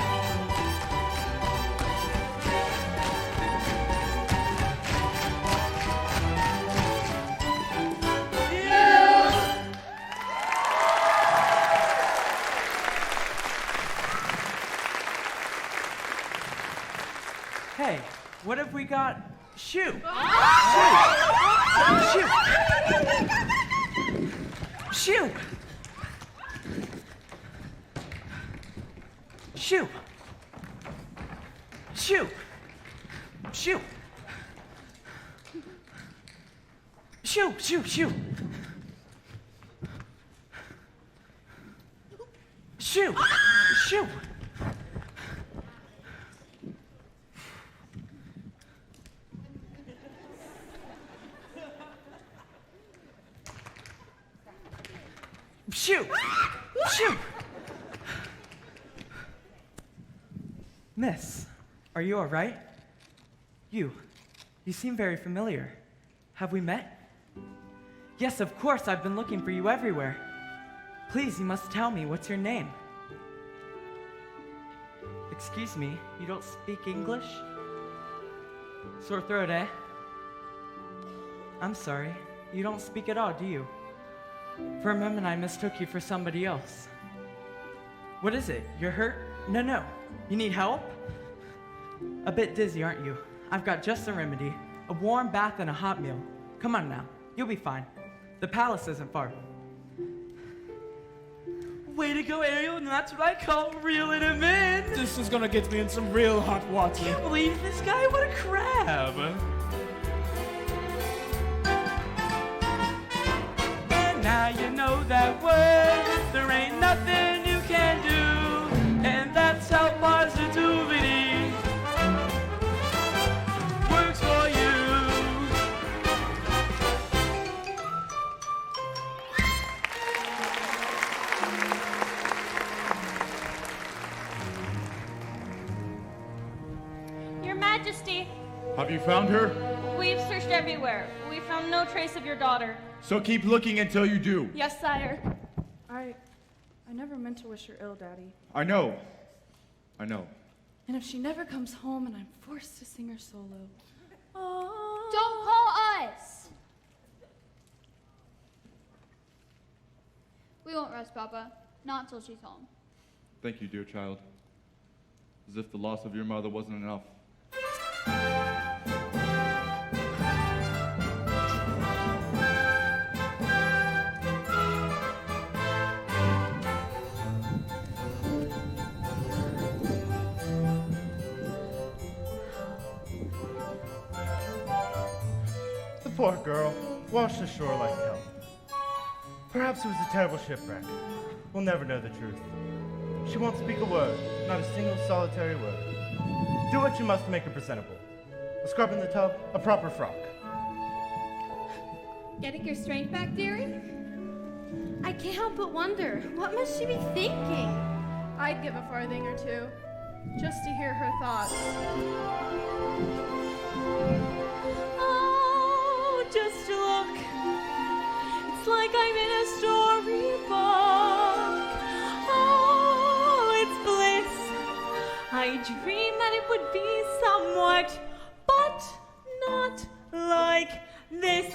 Hey, what if we got shoe? Shoe. Shoe. Shoe. Shoe. Shoe. Shoe. Shoe. Shoo! Shoo! Miss, are you all right? You seem very familiar. Have we met? Yes, of course, I've been looking for you everywhere. Please, you must tell me, what's your name? Excuse me, you don't speak English? Sore throat, eh? I'm sorry, you don't speak at all, do you? For a moment, I mistook you for somebody else. What is it? You're hurt? No. You need help? A bit dizzy, aren't you? I've got just the remedy. A warm bath and a hot meal. Come on now, you'll be fine. The palace isn't far. Way to go, Ariel, and that's what I call reeling him in. This is gonna get me in some real hot water. Can't believe this guy, what a crab. And now you know that word, there ain't nothing you can do, and that's how positivity works for you. Your Majesty, Have you found her? we've searched everywhere. We found no trace of your daughter. So keep looking until you do. Yes, sire. I never meant to wish her ill, Daddy. I know. And if she never comes home and I'm forced to sing her solo. Oh. Don't call us! We won't rest, Papa. Not until she's home. Thank you, dear child. As if the loss of your mother wasn't enough. The poor girl, washed ashore like hell. Perhaps it was a terrible shipwreck. We'll never know the truth. She won't speak a word, not a single solitary word. Do what you must to make her presentable. A scrub in the tub, a proper frock. Getting your strength back, dearie? I can't help but wonder, what must she be thinking? I'd give a farthing or two, just to hear her thoughts. Oh, just look. It's like I'm in a storybook. Oh, it's bliss. I dreamed that it would be somewhat, but not like this.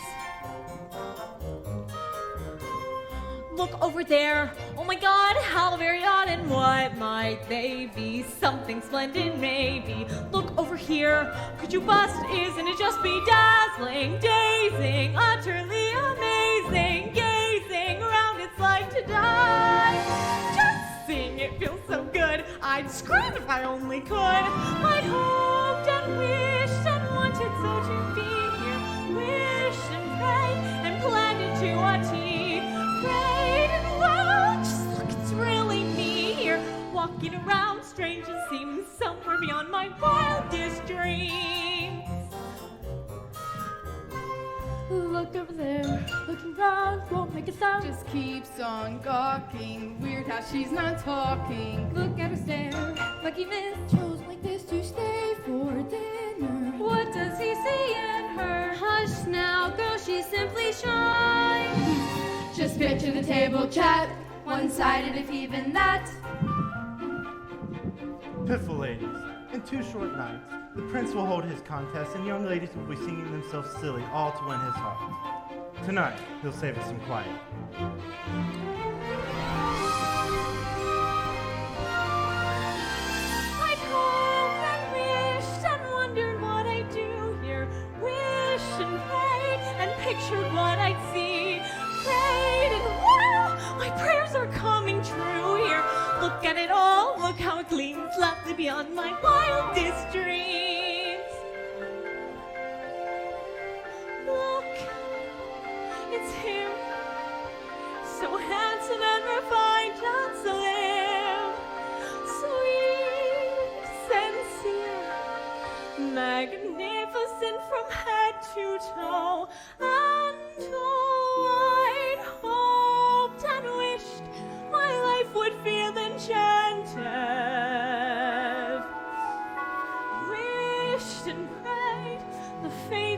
Look over there. Oh my God, how very odd, and what might they be? Something splendid, maybe. Look over here. Could you bust? Isn't it just bedazzling, dazing, utterly amazing? Gazing around, it's like to die. Just seeing it feels so good. I'd scream if I only could. I'd hoped and wished and wanted so to be here. Wished and prayed and planned it to a T. Prayed and wow, just look, it's really me here. Walking around, strange and seems somewhere beyond my wildest dreams. Look over there, looking round, won't make a sound. Just keeps on gawking. Weird how she's not talking. Look at her stare, lucky miss chose like this to stay for dinner. What does he see in her? Hush now, girl, she's simply shy. Just picture the table chat, one-sided if even that. Pitiful ladies, in 2 short nights, the prince will hold his contest and young ladies will be singing themselves silly, all to win his heart. Tonight, he'll save us some quiet. I'd hoped and wished and wondered what I'd do here. Wished and prayed and pictured what I'd see. Prayed and wow, my prayers are coming true here. Look at it all, look how it gleams, lovely beyond my wildest dreams. Look, it's him, so handsome and refined and slim, sweet, sincere, magnificent from head to toe, and oh, I'd hoped and wished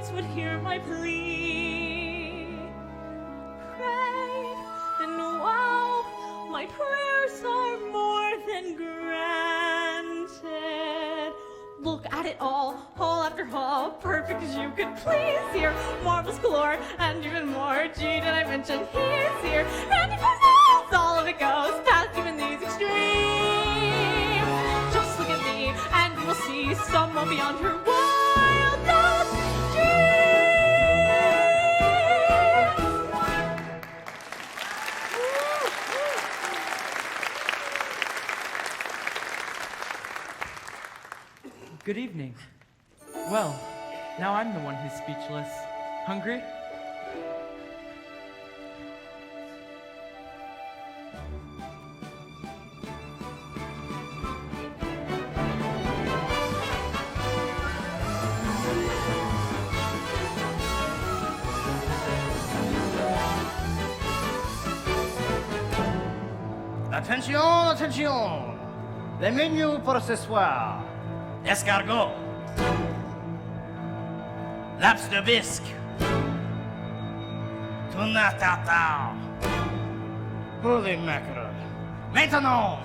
once would hear my plea. Pray, and wow, my prayers are more than granted. Look at it all, hall after hall, perfect as you could please here. Marbles galore, and even more. Gee, did I mention he's here? And if you know, all of it goes past even these extremes. Just look at me, and you will see someone beyond her wildest dreams. Good evening. Well, now I'm the one who's speechless. Hungry? Attention, attention! Les menus pour ce soir. Escargot. Laps de bisque. Tuna tartare. Poulet mackerel. Maintenant!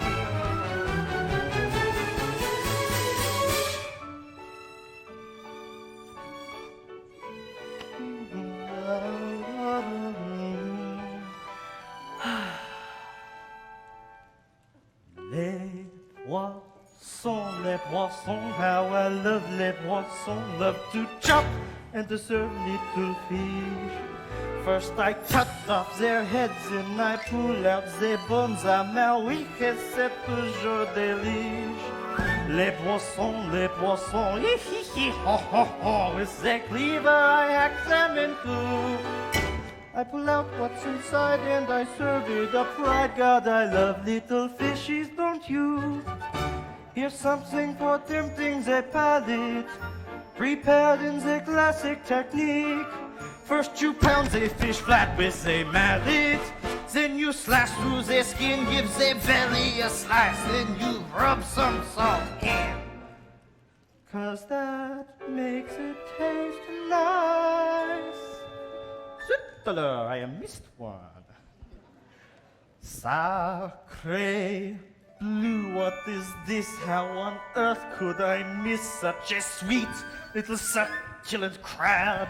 Les poissons, how I love les poissons, love to chop and to serve little fish. First I cut off their heads and I pull out their bones, à ma oui que c'est toujours délice. Les poissons, hi hi hi, ho ho ho, with their cleaver I hack them in two. I pull out what's inside and I serve it up right. God, I love little fishies, don't you? Here's something for tempting the palate, prepared in the classic technique. First you pound the fish flat with a mallet, then you slash through the skin, give the belly a slice, then you rub some salt in, 'cause that makes it taste nice. Zut alors, I missed one. Sacré blue, what is this? How on earth could I miss such a sweet little succulent crab?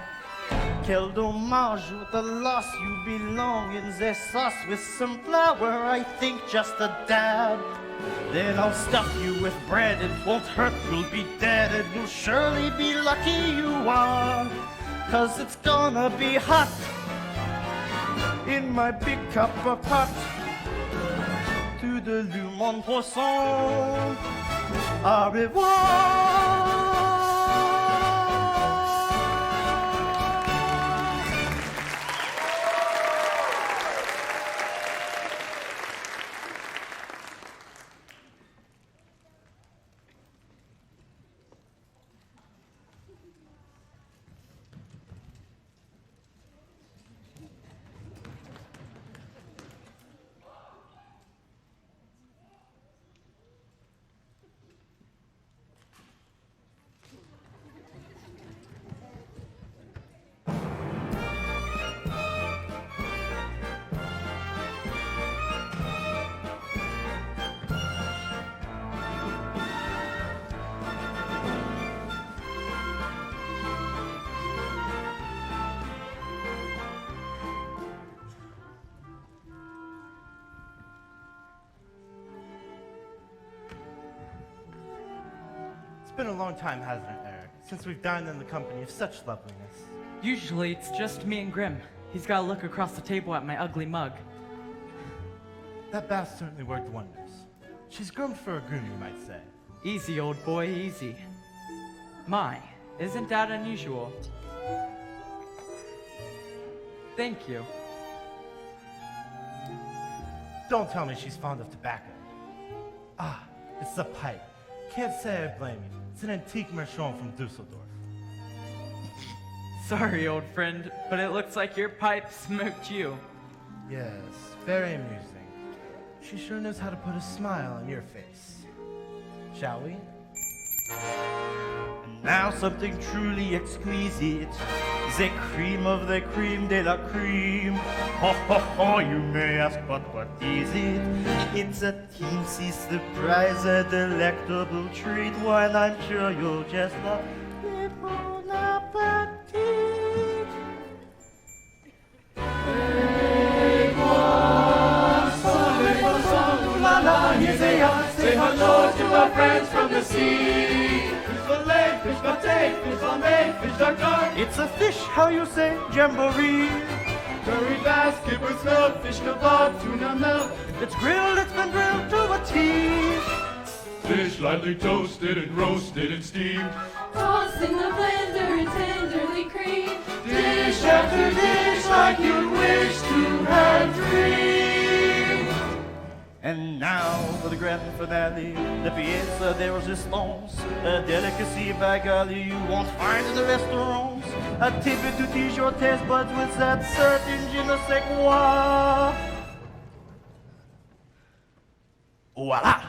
Quel dommage, what a loss, you belong in the sauce with some flour, I think just a dab. Then I'll stuff you with bread, it won't hurt, you'll be dead, and you'll surely be lucky you are, 'cause it's gonna be hot in my big cup of pot. To de mon poisson, au revoir. It's been a long time, hasn't it, Eric, since we've dined in the company of such loveliness. Usually it's just me and Grim. He's got to look across the table at my ugly mug. That bath certainly worked wonders. She's groomed for a groom, you might say. Easy, old boy, easy. My, isn't that unusual? Thank you. Don't tell me she's fond of tobacco. Ah, it's the pipe. Can't say I blame you. It's an antique Merchon from Dusseldorf. Sorry, old friend, but it looks like your pipe smoked you. Yes, very amusing. She sure knows how to put a smile on your face. Shall we? Now something truly exquisite, the cream of the creme de la creme. Ho ho ho, you may ask, but what is it? It's a teensy surprise, a delectable treat, while I'm sure you'll just love it. Bon appetit. Say hello to our friends from the sea. Fish fillet, fish pate, fish flambe, fish tartare. It's a fish, how you say, jamboree. Curry bass, kipper smelt, fish kebab, tuna melt. If it's grilled, it's been grilled to a T. Fish lightly toasted and roasted and steamed. Tossed in the blender and tenderly creamed. Dish after dish like you wish to have dreamed. And now for the grand finale, the pièce de résistance, a delicacy by golly you won't find in the restaurants. A tidbit to tease your taste buds with that certain je ne sais quoi. Voila!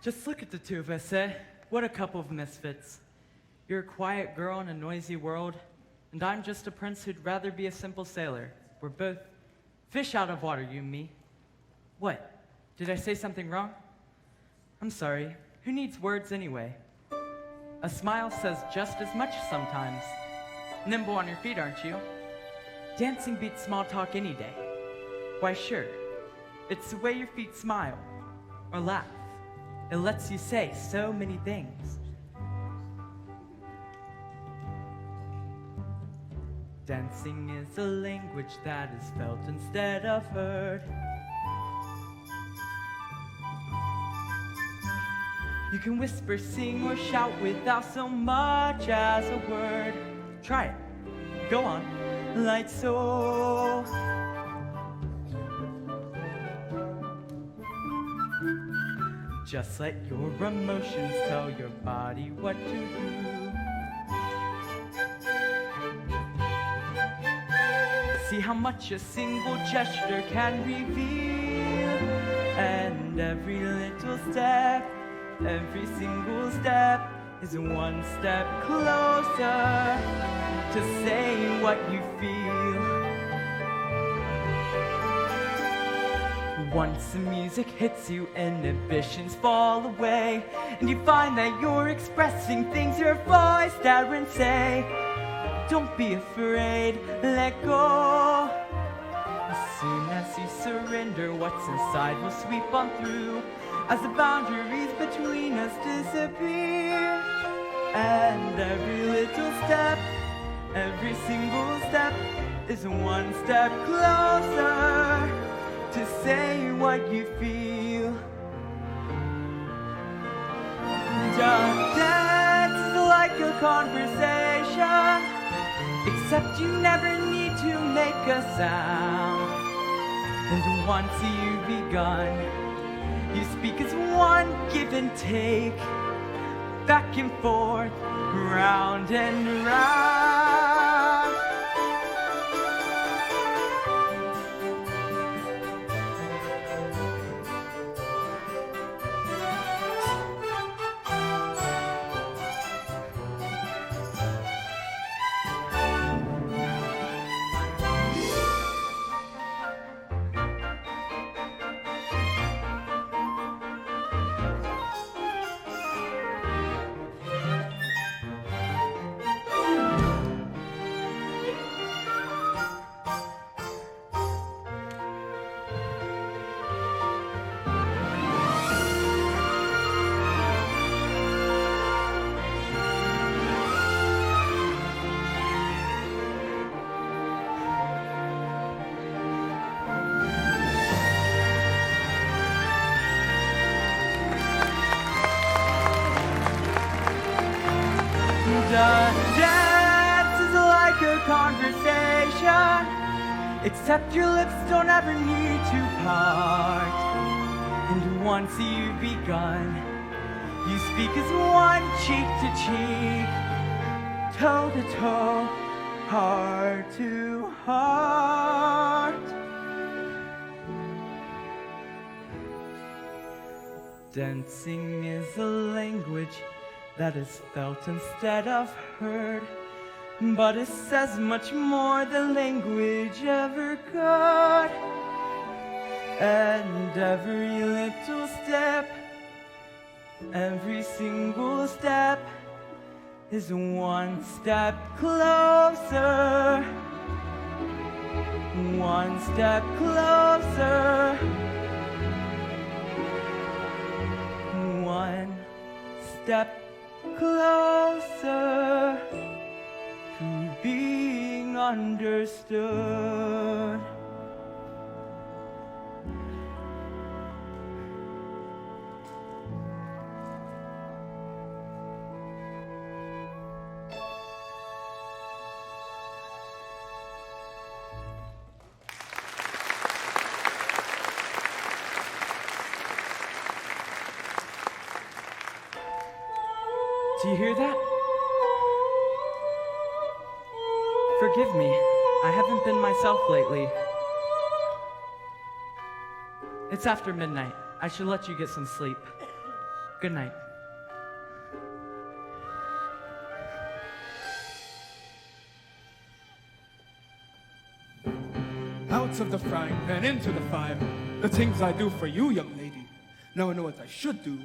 Just look at the two of us, eh? What a couple of misfits. You're a quiet girl in a noisy world, and I'm just a prince who'd rather be a simple sailor. We're both fish out of water, you and me. What? Did I say something wrong? I'm sorry. Who needs words anyway? A smile says just as much sometimes. Nimble on your feet, aren't you? Dancing beats small talk any day. Why, sure. It's the way your feet smile or laugh. It lets you say so many things. Dancing is a language that is felt instead of heard. You can whisper, sing, or shout without so much as a word. Try it. Go on. Like so. Just let your emotions tell your body what to do. See how much a single gesture can reveal. And every little step, every single step is one step closer to saying what you feel. Once the music hits you, inhibitions fall away, and you find that you're expressing things your voice daren't say. Don't be afraid, let go. As soon as you surrender, what's inside will sweep on through, as the boundaries between us disappear. And every little step, every single step, is one step closer to say what you feel. Just dance is like a conversation, except you never need to make a sound. And once you've begun, you speak as one, give and take, back and forth, round and round. Dance is like a conversation, except your lips don't ever need to part. And once you've begun, you speak as one, cheek to cheek, toe to toe, heart to heart. Dancing is a language that is felt instead of heard, but it says much more than language ever could. And every little step, every single step, is one step closer, one step closer, one step closer to being understood. Do you hear that? Forgive me, I haven't been myself lately. It's after midnight. I should let you get some sleep. Good night. Out of the frying pan into the fire. The things I do for you, young lady. Now I know what I should do.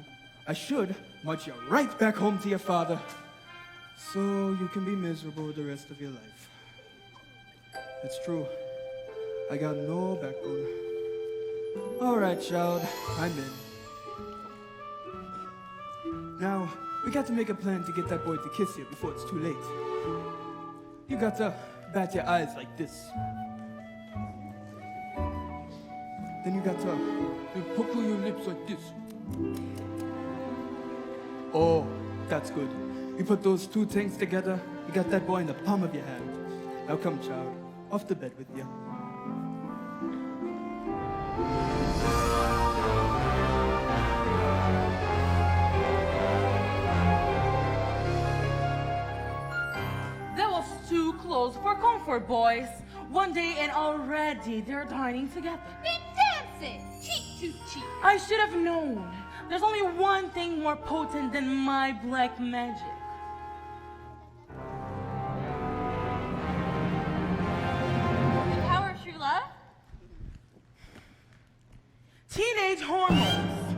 I should march you right back home to your father, so you can be miserable the rest of your life. It's true. I got no backbone. All right, child. I'm in. Now, we got to make a plan to get that boy to kiss you before it's too late. You got to bat your eyes like this. Then you got to pucker your lips like this. Oh, that's good. You put those two things together, you got that boy in the palm of your hand. Now come, child. Off to bed with you. That was too close for comfort, boys. One day and already they're dining together. Been dancing, cheek to cheek. I should have known. There's only one thing more potent than my black magic. The power of true love? teenage hormones.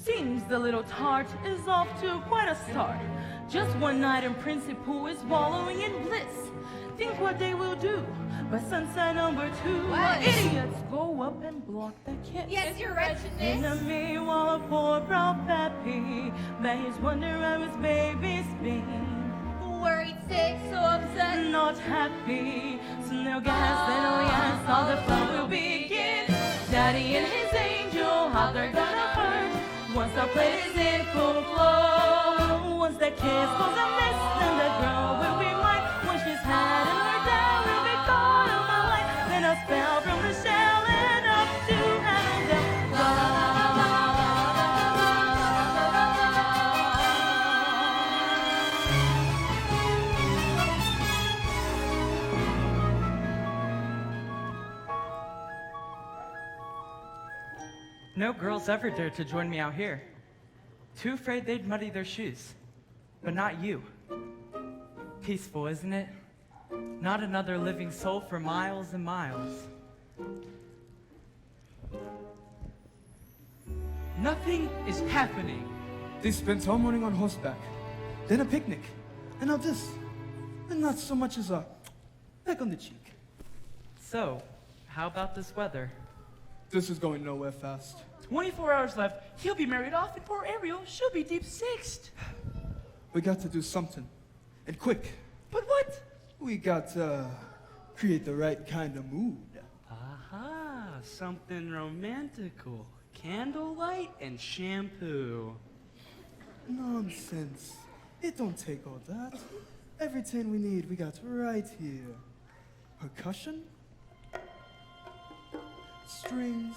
Seems the little tart is off to quite a start. Just one night and Principal is wallowing in bliss. Think what they will do by sunset number 2. What? Idiots go up and block the kiss. Yes, you're right for In the this. meanwhile, a poor brown Peppy lays wondering how his baby's been. Worried, sick, so upset. Not happy, so no gas, then oh yes, all the fun will begin. Daddy and his angel, how they're gonna hurt once our plate is in full flow. Once that kiss goes amiss, then that girl will be mine. When she's had and her dad will be gone on my life. Then I fell from the shell and up to heaven. La la la la la la la No girls ever dared to join me out here. Too afraid they'd muddy their shoes. But not you. Peaceful, isn't it? Not another living soul for miles and miles. Nothing is happening. They spent all morning on horseback, then a picnic, and now this. And not so much as a peck on the cheek. So, how about this weather? This is going nowhere fast. 24 hours left. He'll be married off, and poor Ariel, she'll be deep sixth. We got to do something. And quick. But what? We got to create the right kind of mood. Aha, something romantical. Candlelight and shampoo. Nonsense. It don't take all that. Everything we need, we got right here. Percussion, strings,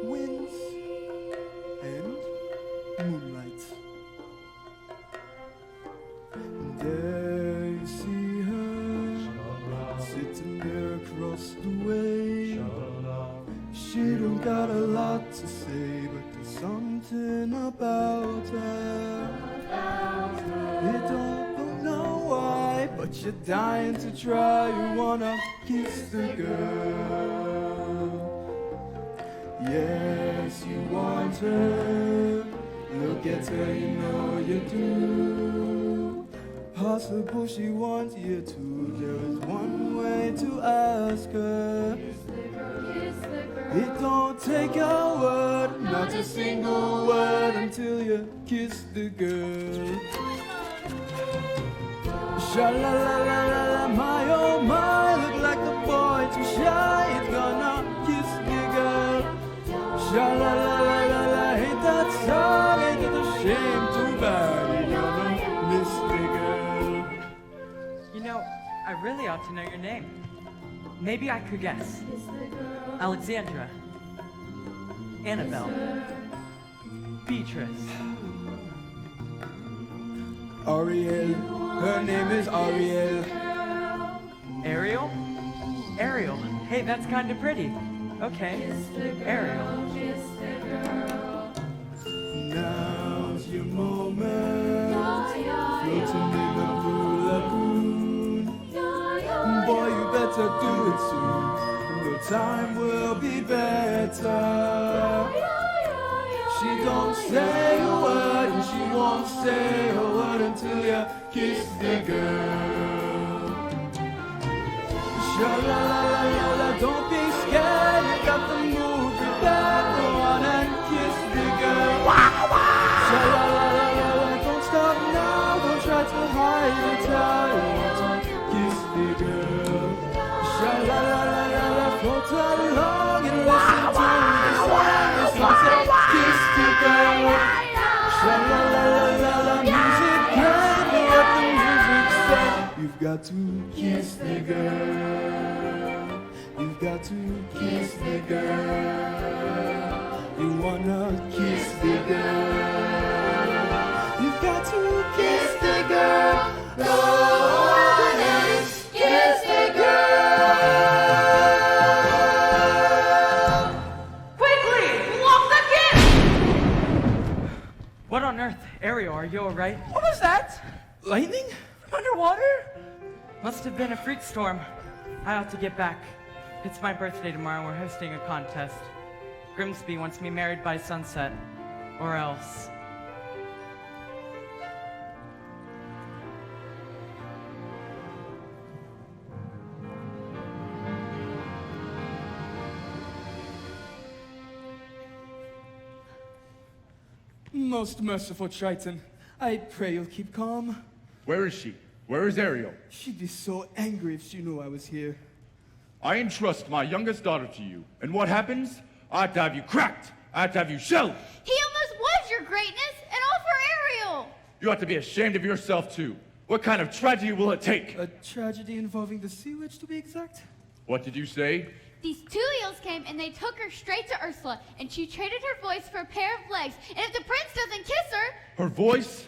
winds, and moonlight. And there you see her, sitting there across the way. She don't got a lot to say, but there's something about her. You don't know why, but you're dying to try. You wanna kiss the girl. Yes, you want her. Look at her, you know you do. Possible she wants you to. There is one way to ask her. It don't take a word, not a single word, until you kiss the girl. Sha-la-la-la-la-la, my oh my, look like the boy too shy, it's gonna kiss the girl. Sha-la-la-la-la-la, ain't that sad, ain't it a shame, too bad, you're gonna miss the girl. You know, I really ought to know your name. Maybe I could guess. Alexandra. Annabelle. Beatrice. Ariel, her name is Ariel. Ariel? Ariel. Hey, that's kind of pretty. Okay. Ariel. Now's your moment. Floating in the blue lagoon. Boy, you better do it soon. The time will be better. She don't say a word, and she won't say a word until you kiss the girl. Sha-la-la-la-la, don't be scared, you got the move prepared. Go on and kiss the girl. Sha-la-la-la-la, don't stop now, don't try to hide it. You want to kiss the girl. Sha-la-la-la-la, float along and listen to the song. Kiss the girl. Sha-la-la-la-la, music playing, what the music said. You've got to kiss the girl. You've got to kiss the girl. You wanna kiss the girl. You've got to kiss the girl. Go on and kiss the girl. What on earth? Ariel, are you alright? What was that? Lightning? From underwater? Must have been a freak storm. I ought to get back. It's my birthday tomorrow and we're hosting a contest. Grimsby wants me married by sunset, or else. Most merciful Triton, I pray you'll keep calm. Where is she? Where is Ariel? She'd be so angry if she knew I was here. I entrust my youngest daughter to you, and what happens? I have to have you cracked. I have to have you shelled. He almost was your greatness, and all for Ariel! You ought to be ashamed of yourself, too. What kind of tragedy will it take? A tragedy involving the sea witch, to be exact? What did you say? These two eels came and they took her straight to Ursula, and she traded her voice for a pair of legs. And if the prince doesn't kiss her... Her voice?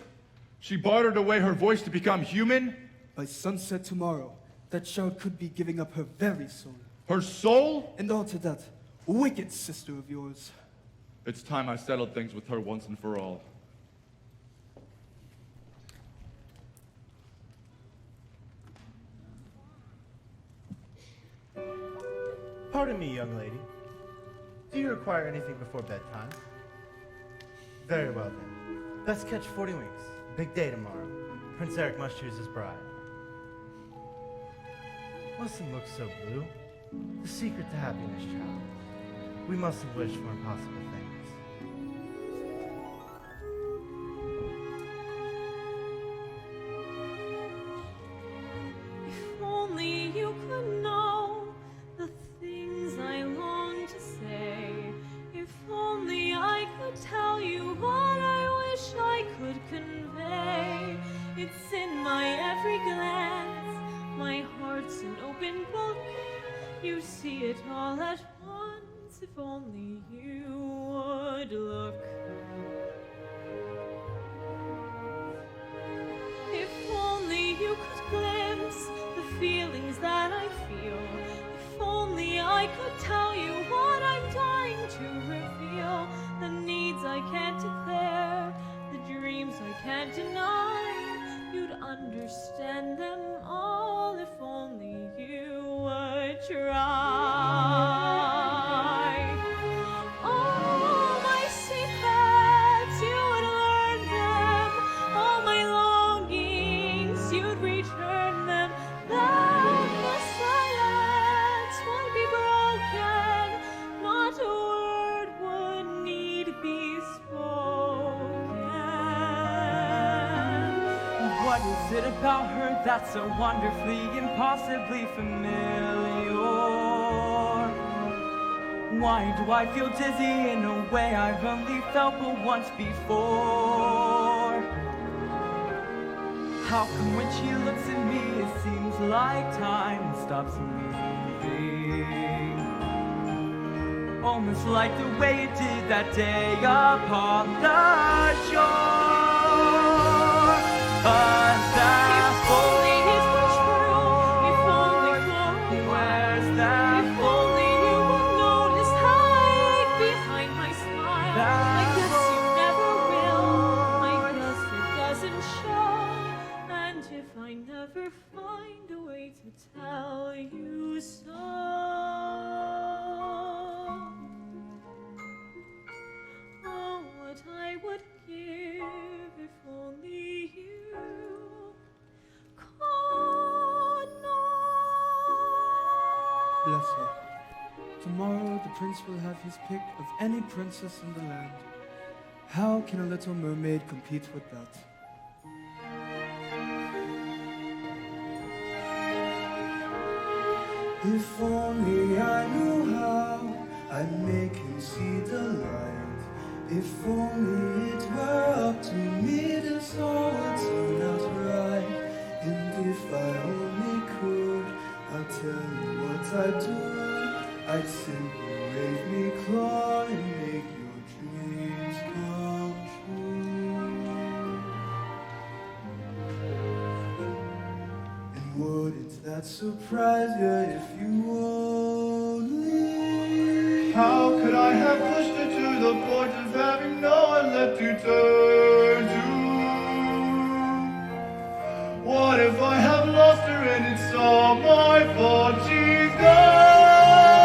She bartered away her voice to become human? By sunset tomorrow, that child could be giving up her very soul. Her soul? And all to that wicked sister of yours. It's time I settled things with her once and for all. Pardon me, young lady. Do you require anything before bedtime? Very well then. Let's catch 40 winks. Big day tomorrow. Prince Eric must choose his bride. Mustn't look so blue. The secret to happiness, child. We mustn't wish for impossible things. If only you could know the things I long to say. If only I could tell you what I wish I could convey. It's in my every glance. My heart's an open book. You see it all at once. If only you would look. If only you could glimpse the feelings that I feel. If only I could tell you what I'm dying to reveal. The needs I can't declare, the dreams I can't deny. You'd understand them all if only you would try. All my secrets, you would learn them. All my longings, you'd return them. Then the silence would be broken. Not a word would need be spoken. What is it about her that's so wonderfully, impossibly familiar? Why do I feel dizzy in a way I've only felt but once before? How come when she looks at me it seems like time stops moving? Almost like the way it did that day upon the shore. But that If only it were true, if only for where's that if only you would notice hide behind my smile. I guess you never will. I guess it doesn't show. And if I never find a way to tell you so, oh, what I would give if only you could know. Bless her. Tomorrow the prince will have his pick of any princess in the land. How can a little mermaid compete with that? If only I knew how I'd make him see the light. If only it were up to me, this all would turn out right. And if I only could, I'll tell you what I'd do. I'd simply wave me claw and make your dreams come true. And wouldn't that surprise you if you only... How could I have pushed her to the point of having no one left to turn to? What if I have lost her and it's all my fault? She's gone.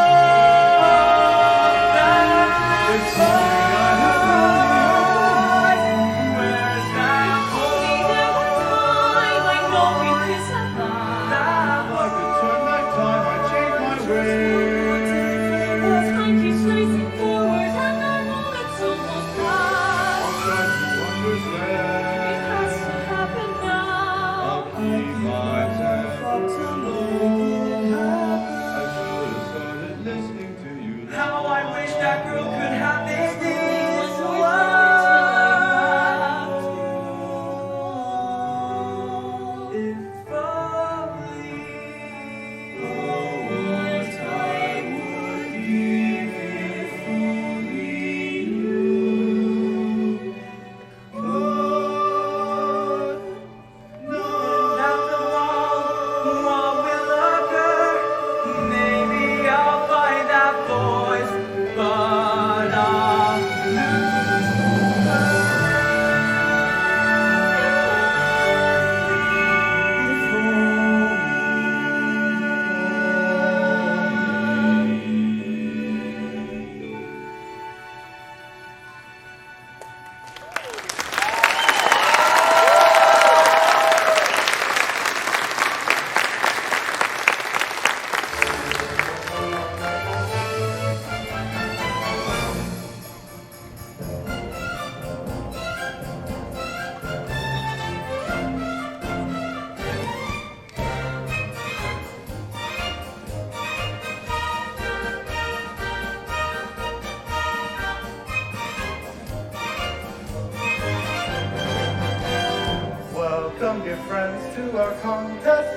Come, dear friends, to our contest,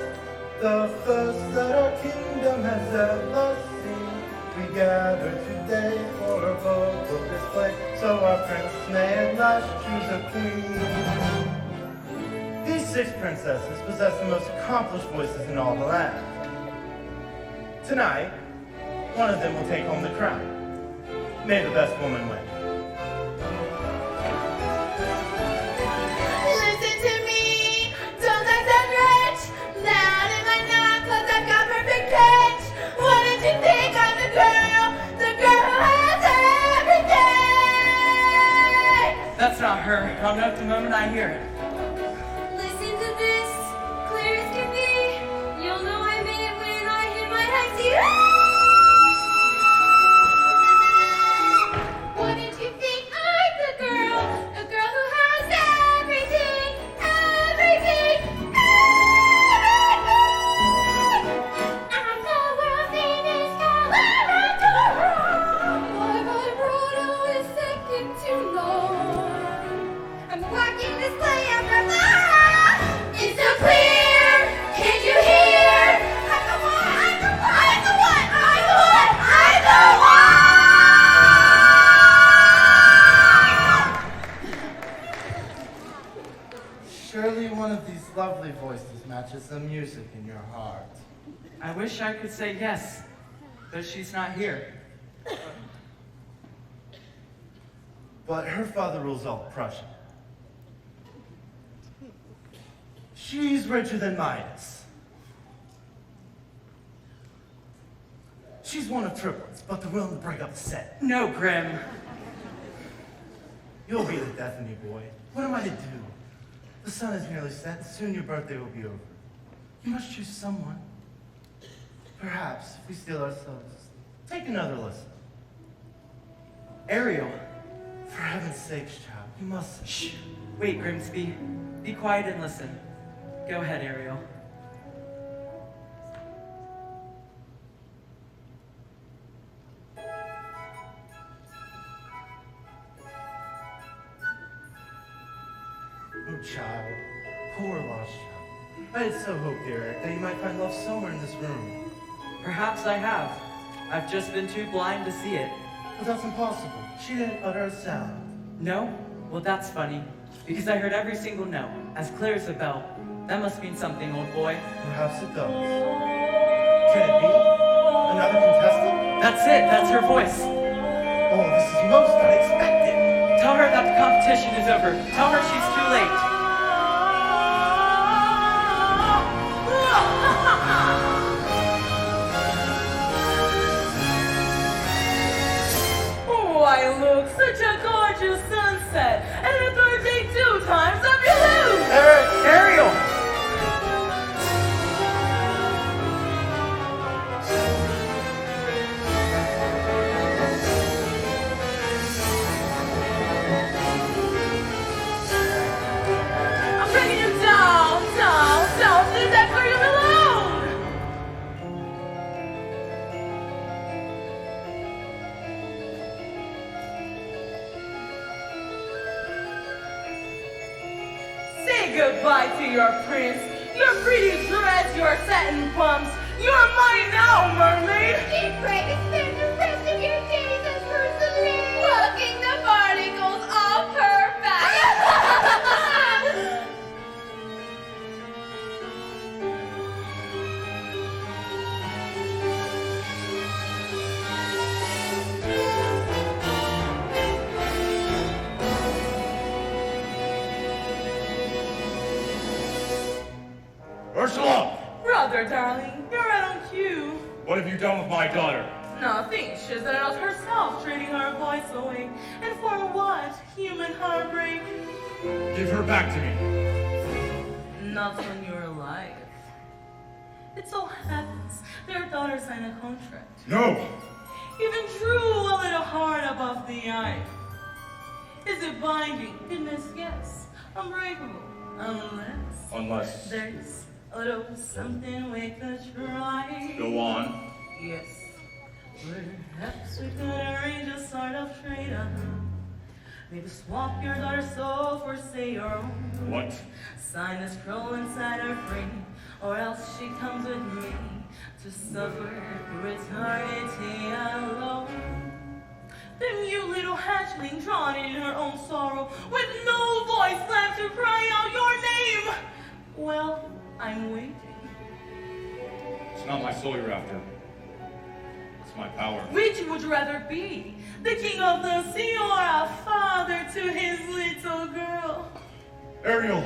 the first that our kingdom has ever seen. We gather today for a vocal display, so our prince may at last choose a queen. These 6 princesses possess the most accomplished voices in all the land. Tonight, one of them will take home the crown. May the best woman win. Listen to me, don't act that rich. Down in my knob, 'cause I've got perfect pitch. Wouldn't you think I'm the girl who has everything? That's not her. I'll know it the moment I hear it. Listen to this, clear as can be. You'll know I meant it when I hit my high C. Wouldn't you think I'm the girl who has everything, everything, everything? I'm the world famous Galactor. My vibrato is second to none. I'm walking this play after it's so clear. Can you hear? I'm the one. I'm the one. I'm the one. I'm the one. I'm the one. Surely one of these lovely voices matches the music in your heart. I wish I could say yes, but she's not here. But her father rules all of Prussia. She's richer than Midas. She's one of triplets, but they're willing to break up the set. No, Grim. You'll be the death of me, boy. What am I to do? The sun is nearly set, soon your birthday will be over. You must choose someone. Perhaps, if we steal ourselves, take another listen. Ariel. For heaven's sakes, child, you must... Shh. Wait, Grimsby. Be quiet and listen. Go ahead, Ariel. Oh, child. Poor lost child. I had so hoped, Eric, that you might find love somewhere in this room. Perhaps I have. I've just been too blind to see it. But that's impossible. She didn't utter a sound. No? Well, that's funny. Because I heard every single note, as clear as a bell. That must mean something, old boy. Perhaps it does. Can it be? Another contestant? That's it. That's her voice. Oh, this is most unexpected. Tell her that the competition is over. Tell her she's too late. Why, look, such a gorgeous sunset, and a birthday 2 times up your loop. Ariel! I'm bringing you down, down, down to the deck where you belong. Say goodbye to your prince, your pretty dress, your satin pumps. You're mine now, mermaid. Be great to spend the rest of your days as Ursula, plucking the barnacles off her back. Ursula! Brother, darling, you're right on cue. What have you done with my daughter? Nothing. She's done it out herself, trading her voice away. And for what? Human heartbreak? Give her back to me. Not when you're alive. It so happens their daughter signed a contract. No! Even drew a little heart above the eye. Is it binding? Goodness, yes. Unbreakable. Unless. There's a little something we could try. Go on. Yes. Perhaps we could arrange a sort of trade-off. Maybe swap your daughter's soul for, say, your own. What? Sign a scroll and set her free, or else she comes with me to suffer through eternity alone. Then you little hatchling drawn in her own sorrow, with no voice left to cry out your name. Well, I'm waiting. It's not my soul you're after. It's my power. Which would you rather be? The king of the sea or a father to his little girl? Ariel!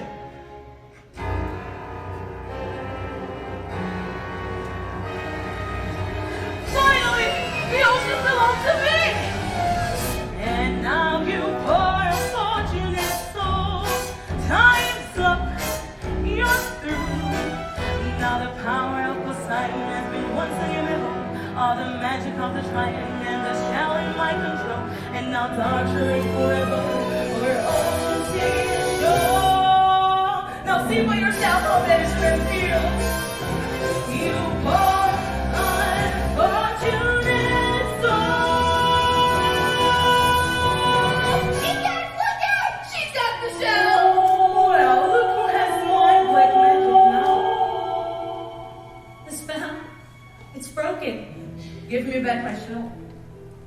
Finally, the ocean belongs to me! And now you poor unfortunate soul, time's up, you're through. Now the power of Poseidon has been once again revoked. All the magic of the Triton and the shell in my control. And now torturing forever over ocean, sea, and shore. Now see for yourself how that is revealed. You poor unfortunate soul. Look out! She's got the shell! Well, look who has my black magic now. The spell, it's broken. Give me back my shell.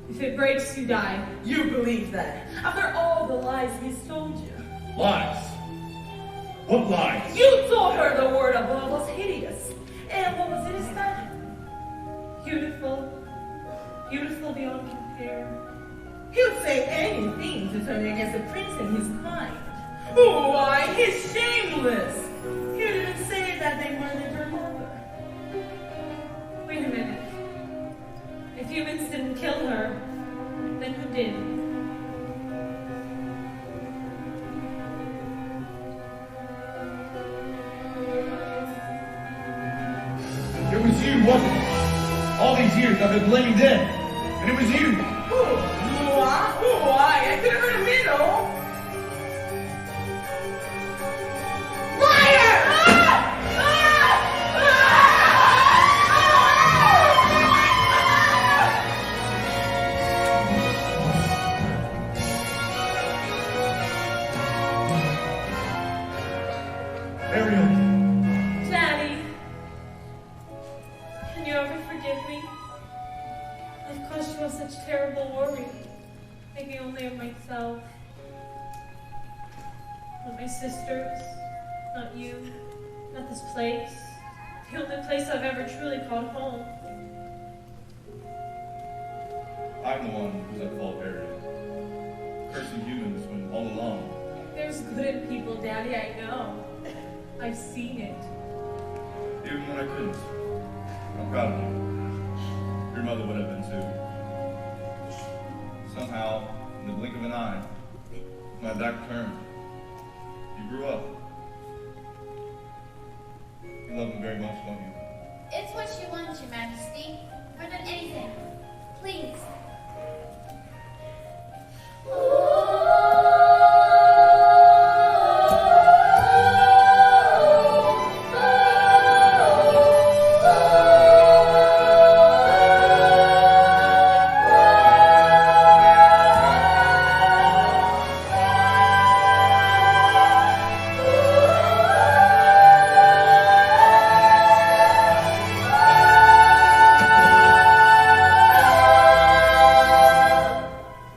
If it breaks, you die. You believe that? After all the lies he's told you. Lies? What lies? You told her the word of love was hideous. And what was it instead? Beautiful. Beautiful beyond compare. He'd say anything to turn against the prince and his kind. Why, he's shameless. He would even say that they murdered her mother. Wait a minute. If humans didn't kill her, then who did? It was you, wasn't it? All these years I've been blaming them. And it was you. Who? Why? I could have heard a minnow. Liar! Ariel. Daddy, can you ever forgive me? I've caused you all such terrible worry, thinking only of myself. Not my sisters, not you, not this place. The only place I've ever truly called home. I'm the one who's at fault, Ariel. Cursing humans when all along. There's good in people, Daddy, I know. I've seen it. Even when I couldn't. I'm proud of you. Your mother would have been too. Somehow, in the blink of an eye, with my back turned, you grew up. You love me very much, don't you? It's what she wants, Your Majesty. More than anything. Please.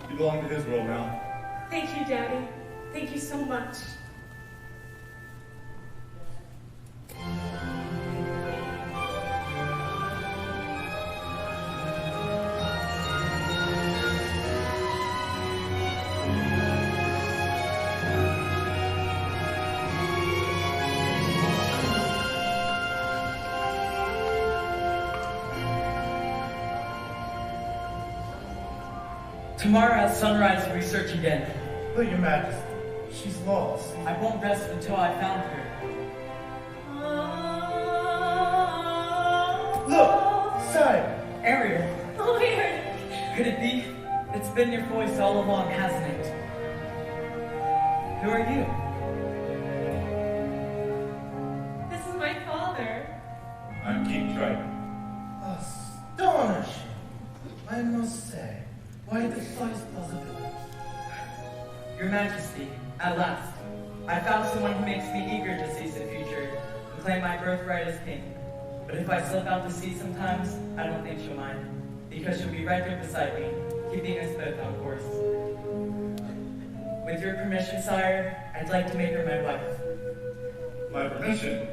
You belong to this world now. Thank you, Daddy. Thank you so much. Tomorrow at sunrise, research again. But Your Majesty, she's lost. I won't rest until I found her. Look! Sire! Ariel, Oh, here. could it be? It's been your voice all along, hasn't it? Who are you? This is my father. I'm King Triton. Astonishing! I must say, why defies possibility? Your Majesty, at last, I found someone who makes me eager to seize the future and claim my birthright as king. But if I slip out to sea sometimes, I don't think she'll mind, because she'll be right there beside me, keeping us both on course. With your permission, sire, I'd like to make her my wife. My permission?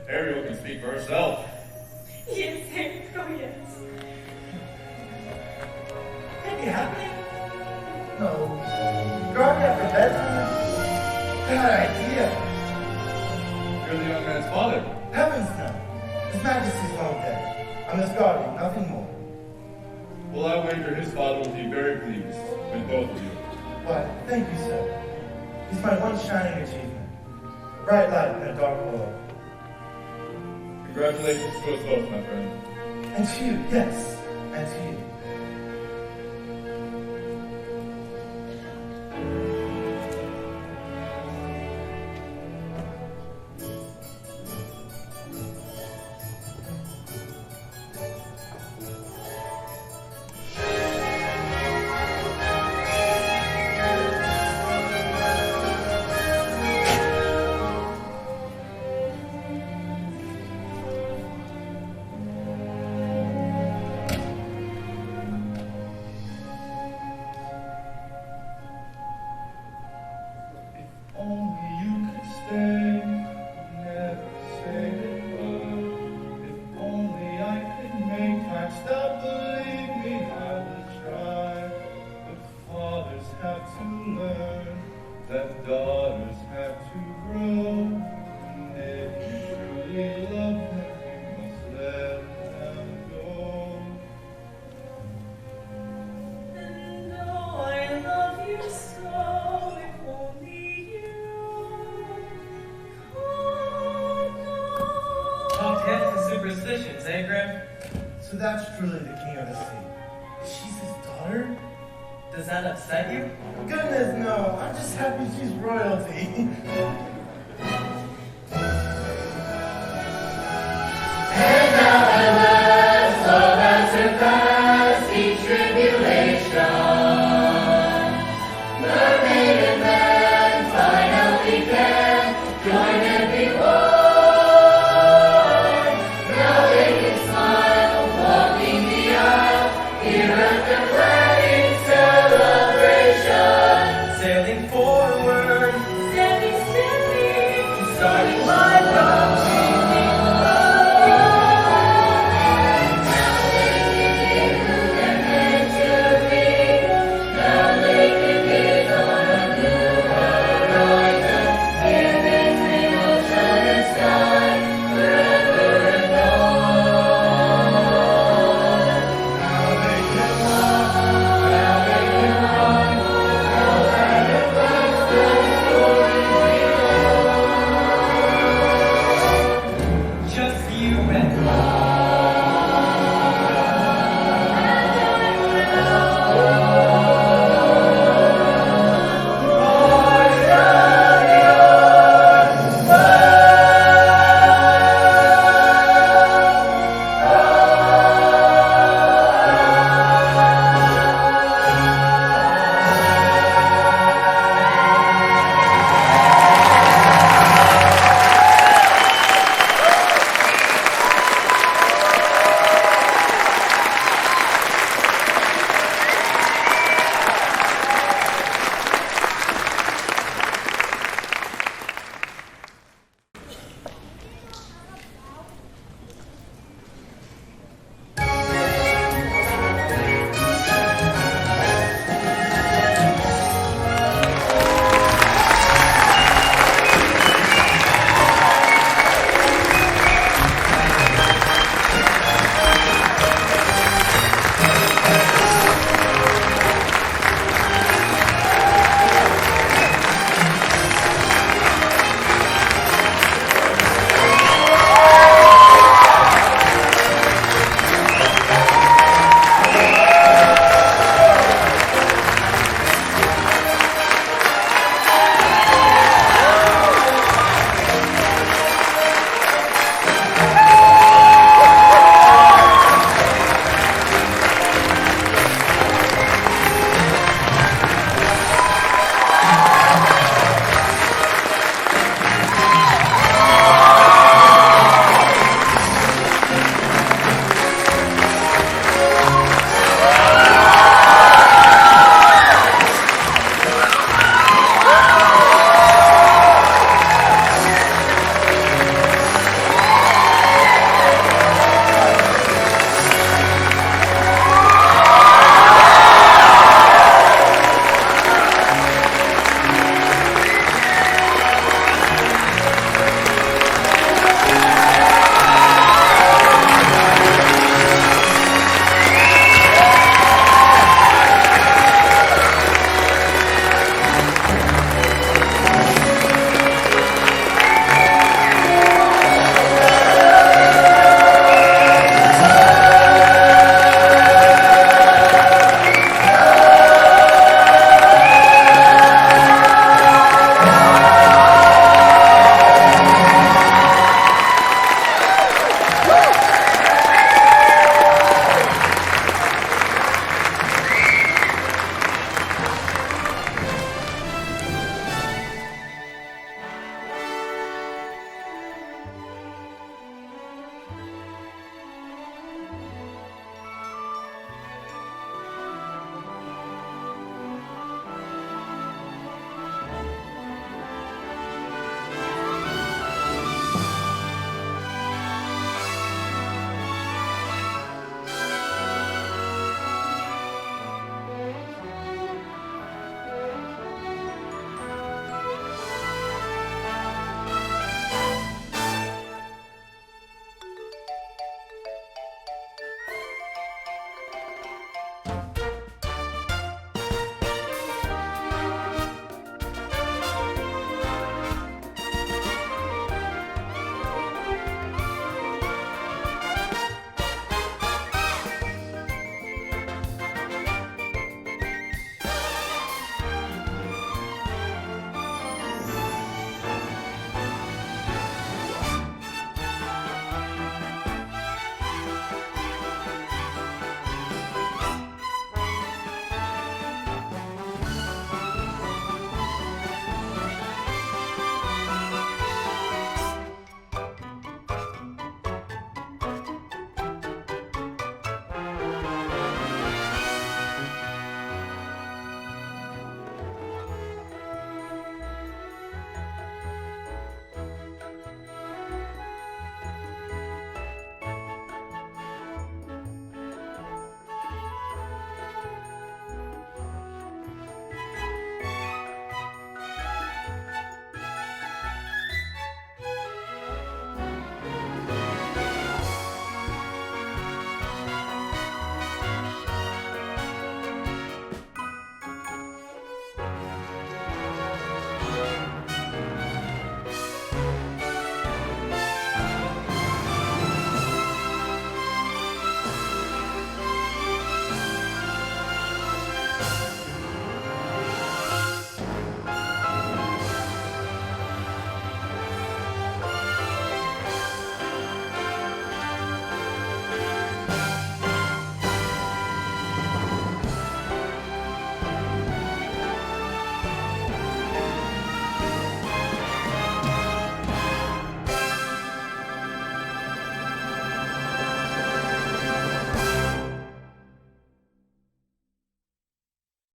Ariel can speak for herself. Yes, Ariel, yes. Can it be happening? No. Guard after bedtime? Bad idea. You're the young man's father. Heavens no. His Majesty's long dead. I'm his guardian, nothing more. Well, I wager his father will be very pleased with both of you. Why, thank you, sir. He's my one shining achievement. A bright light in a dark world. Congratulations to us both, my friend. And to you, yes, and to you. Only you could stay, never say goodbye. If only I could make time stop, believe me, I will try. But fathers have to learn that daughters have to grow. And if you truly love them, you must let them go. And oh, I love you so, if only you could know. Talk heads and superstitions, eh, Grim? So that's truly the king of the sea. She's his daughter? Does that upset you? Goodness, no. I'm just happy she's royalty.